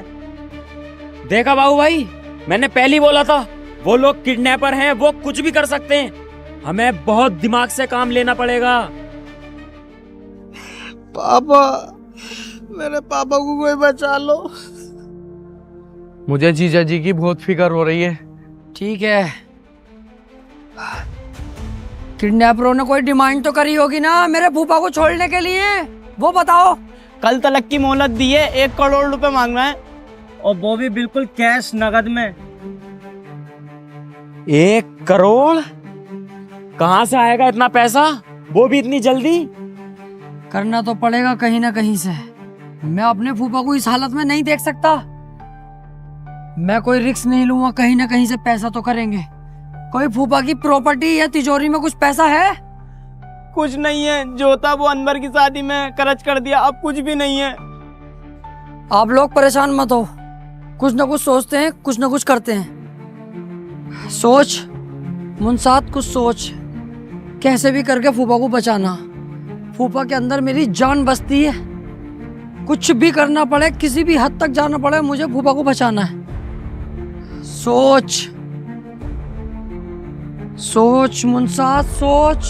[SPEAKER 7] देखा बाबू भाई, मैंने पहले ही बोला था, वो लोग किडनैपर हैं, वो कुछ भी कर सकते हैं। हमें बहुत दिमाग से काम लेना पड़ेगा।
[SPEAKER 14] पापा, मेरे पापा को कोई बचा लो।
[SPEAKER 4] मुझे जीजा जी की बहुत फिक्र हो रही है।
[SPEAKER 8] ठीक है, किडनैपरों ने कोई डिमांड तो करी होगी ना मेरे फूफा को छोड़ने के लिए, वो बताओ।
[SPEAKER 3] कल तलक की मोहलत दी है, 1 करोड़ रुपए मांग रहे हैं,
[SPEAKER 5] और वो भी बिल्कुल कैश नगद में।
[SPEAKER 7] 1 करोड़? कहाँ से आएगा इतना पैसा, वो भी इतनी जल्दी?
[SPEAKER 8] करना तो पड़ेगा कहीं ना कहीं से। मैं अपने फूफा को इस हालत में नहीं देख सकता। मैं कोई रिस्क नहीं लूंगा, कहीं ना कहीं से पैसा तो करेंगे। कोई फूफा की प्रॉपर्टी या तिजोरी में कुछ पैसा है?
[SPEAKER 3] कुछ नहीं है, जो था वो अनवर की शादी में खर्च कर दिया, अब कुछ भी नहीं है।
[SPEAKER 8] आप लोग परेशान मत हो, कुछ ना कुछ सोचते हैं, कुछ ना कुछ करते हैं। सोच मुंसाद, कुछ सोच, कैसे भी करके फूफा को बचाना। फूफा के अंदर मेरी जान बसती है, कुछ भी करना पड़े, किसी भी हद तक जाना पड़े, मुझे फूफा को बचाना है। सोच सोच मुंसाद, सोच।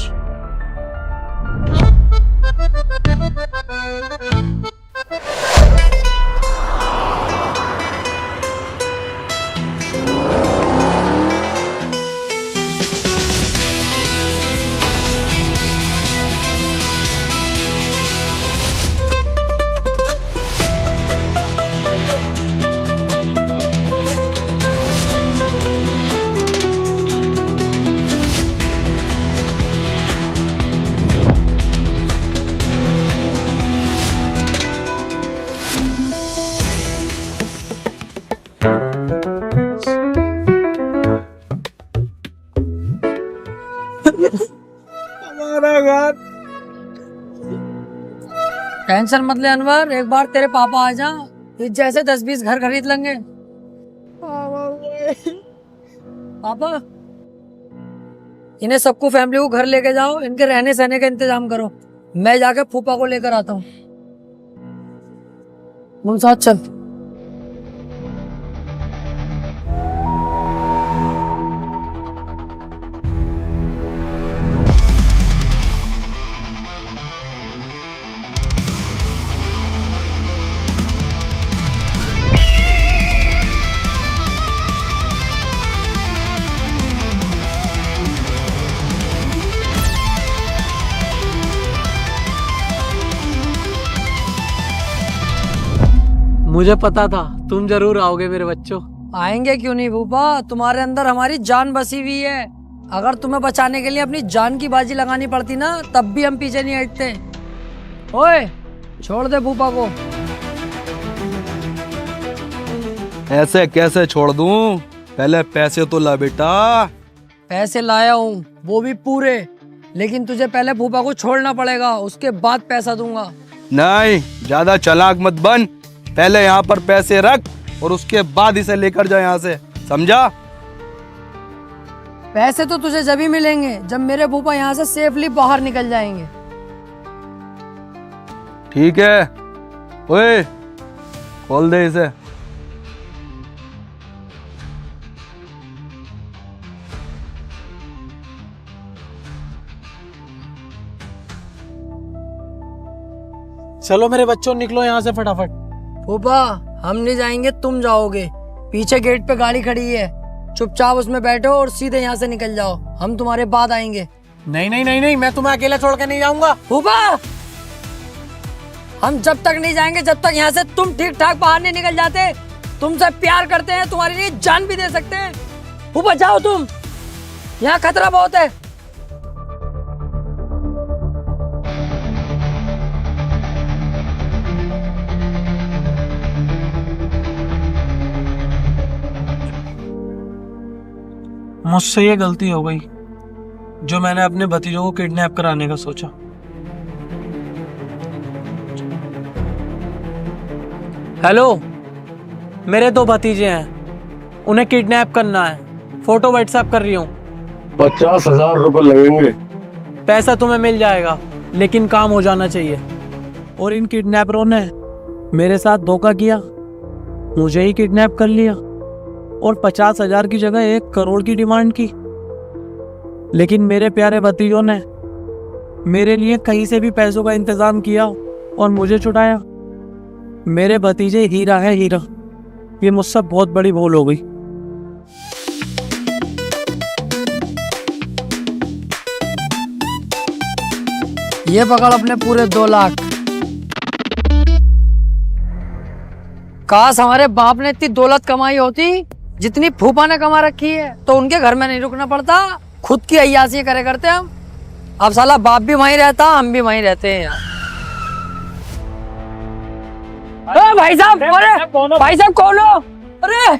[SPEAKER 14] हमारा घर।
[SPEAKER 8] टेंशन मत ले अनवर, एक बार तेरे पापा आ जा, इस जैसे 10-20 घर खरीद लेंगे। पापा, इन्हें सबको फैमिली को घर लेके जाओ, इनके रहने सहने का इंतजाम करो। मैं जाके फूफा को लेकर आता हूँ। मुंसाद चल।
[SPEAKER 15] मुझे पता था तुम जरूर आओगे मेरे बच्चों।
[SPEAKER 8] आएंगे क्यों नहीं फूफा, तुम्हारे अंदर हमारी जान बसी हुई है। अगर तुम्हें बचाने के लिए अपनी जान की बाजी लगानी पड़ती ना, तब भी हम पीछे नहीं हटते। ओए, छोड़ दे फूफा को।
[SPEAKER 16] ऐसे कैसे छोड़ दूं? पहले पैसे तो ला बेटा।
[SPEAKER 8] पैसे लाया हूँ, वो भी पूरे, लेकिन तुझे पहले फूफा को छोड़ना पड़ेगा, उसके बाद पैसा दूंगा।
[SPEAKER 16] नहीं, ज्यादा चालाक मत बन। पहले यहाँ पर पैसे रख और उसके बाद इसे लेकर जा यहाँ से, समझा?
[SPEAKER 8] पैसे तो तुझे जब ही मिलेंगे जब मेरे फूफा यहाँ से सेफली बाहर निकल जाएंगे।
[SPEAKER 16] ठीक है। ओए, खोल दे इसे।
[SPEAKER 15] चलो मेरे बच्चों, निकलो यहाँ से फटाफट।
[SPEAKER 8] फूफा, हम नहीं जाएंगे, तुम जाओगे। पीछे गेट पे गाड़ी खड़ी है, चुपचाप उसमें बैठो और सीधे यहाँ से निकल जाओ। हम तुम्हारे बाद आएंगे।
[SPEAKER 15] नहीं नहीं नहीं नहीं, मैं तुम्हें अकेला छोड़ के नहीं जाऊंगा।
[SPEAKER 8] फूफा, हम जब तक नहीं जाएंगे जब तक यहाँ से तुम ठीक ठाक बाहर नहीं निकल जाते। तुमसे प्यार करते हैं, तुम्हारे लिए जान भी दे सकते हैं। फूफा जाओ तुम, यहाँ खतरा बहुत है।
[SPEAKER 15] मुझसे ये गलती हो गई जो मैंने अपने भतीजों को किडनैप कराने का सोचा। हेलो, मेरे 2 भतीजे हैं, उन्हें किडनैप करना है। फोटो व्हाट्सएप कर रही हूँ।
[SPEAKER 12] 50,000 रुपए लगेंगे।
[SPEAKER 15] पैसा तुम्हें मिल जाएगा, लेकिन काम हो जाना चाहिए। और इन किडनैपरों ने मेरे साथ धोखा किया, मुझे ही किडनैप कर लिया और 50,000 की जगह 1 करोड़ की डिमांड की। लेकिन मेरे प्यारे भतीजों ने मेरे लिए कहीं से भी पैसों का इंतजाम किया और मुझे छुड़ाया। मेरे भतीजे हीरा है, हीरा। ये मुझसे बहुत बड़ी भूल हो गई।
[SPEAKER 8] ये पकड़ अपने पूरे 2 लाख। काश हमारे बाप ने इतनी दौलत कमाई होती जितनी फूफा ने कमा रखी है, तो उनके घर में नहीं रुकना पड़ता, खुद की अय्यासी करे करते हम। अब साला बाप भी वहीं रहता, हम भी वहीं रहते हैं यार। भाई साहब, अरे भाई साहब कौन हो? अरे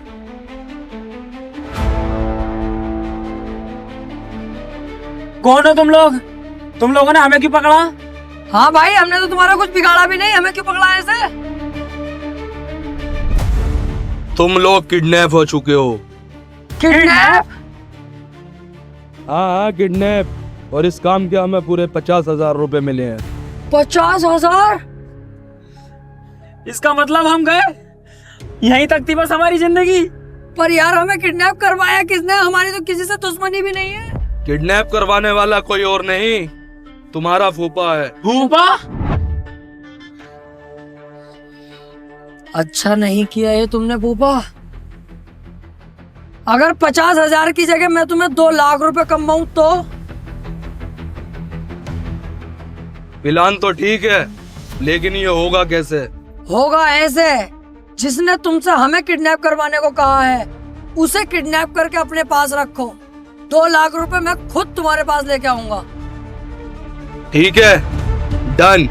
[SPEAKER 15] कौन हो तुम लोग? तुम लोगों ने हमें क्यों पकड़ा?
[SPEAKER 8] हाँ भाई, हमने तो तुम्हारा कुछ बिगाड़ा भी नहीं, हमें क्यों पकड़ा ऐसे?
[SPEAKER 16] तुम लोग किडनैप हो चुके हो।
[SPEAKER 8] किडनैप?
[SPEAKER 16] हाँ, किडनैप। और इस काम के हमें पूरे 50,000 रुपए मिले हैं।
[SPEAKER 8] 50,000?
[SPEAKER 15] इसका मतलब हम गए, यहीं तक थी बस हमारी जिंदगी।
[SPEAKER 8] पर यार, हमें किडनैप करवाया किसने? हमारी तो किसी से दुश्मनी भी नहीं है।
[SPEAKER 16] किडनैप करवाने वाला कोई और नहीं, तुम्हारा फूफा है।
[SPEAKER 15] फूफा?
[SPEAKER 8] अच्छा नहीं किया ये तुमने फूफा। अगर 50,000 की जगह मैं तुम्हें 2 लाख रुपए कमाऊं तो?
[SPEAKER 16] प्लान तो ठीक है, लेकिन ये होगा कैसे?
[SPEAKER 8] होगा ऐसे, जिसने तुमसे हमें किडनैप करवाने को कहा है उसे किडनैप करके अपने पास रखो। 2 लाख रुपए मैं खुद तुम्हारे पास लेके आऊंगा।
[SPEAKER 16] ठीक है, डन।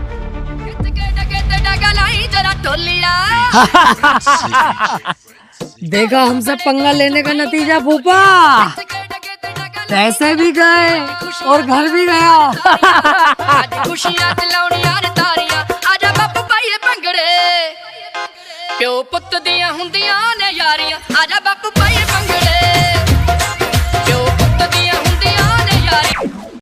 [SPEAKER 8] देखा हमसे पंगा लेने का नतीजा फूफा। पैसे भी गए और घर भी गया।
[SPEAKER 17] खुशियां खिलौनियां तारियां आजा बापू पाइए भंगड़े प्यो पुੱਤ ਦੀਆਂ ਹੁੰਦੀਆਂ ਨੇ ਯਾਰੀਆਂ आजा बापू पाइए भंगड़े।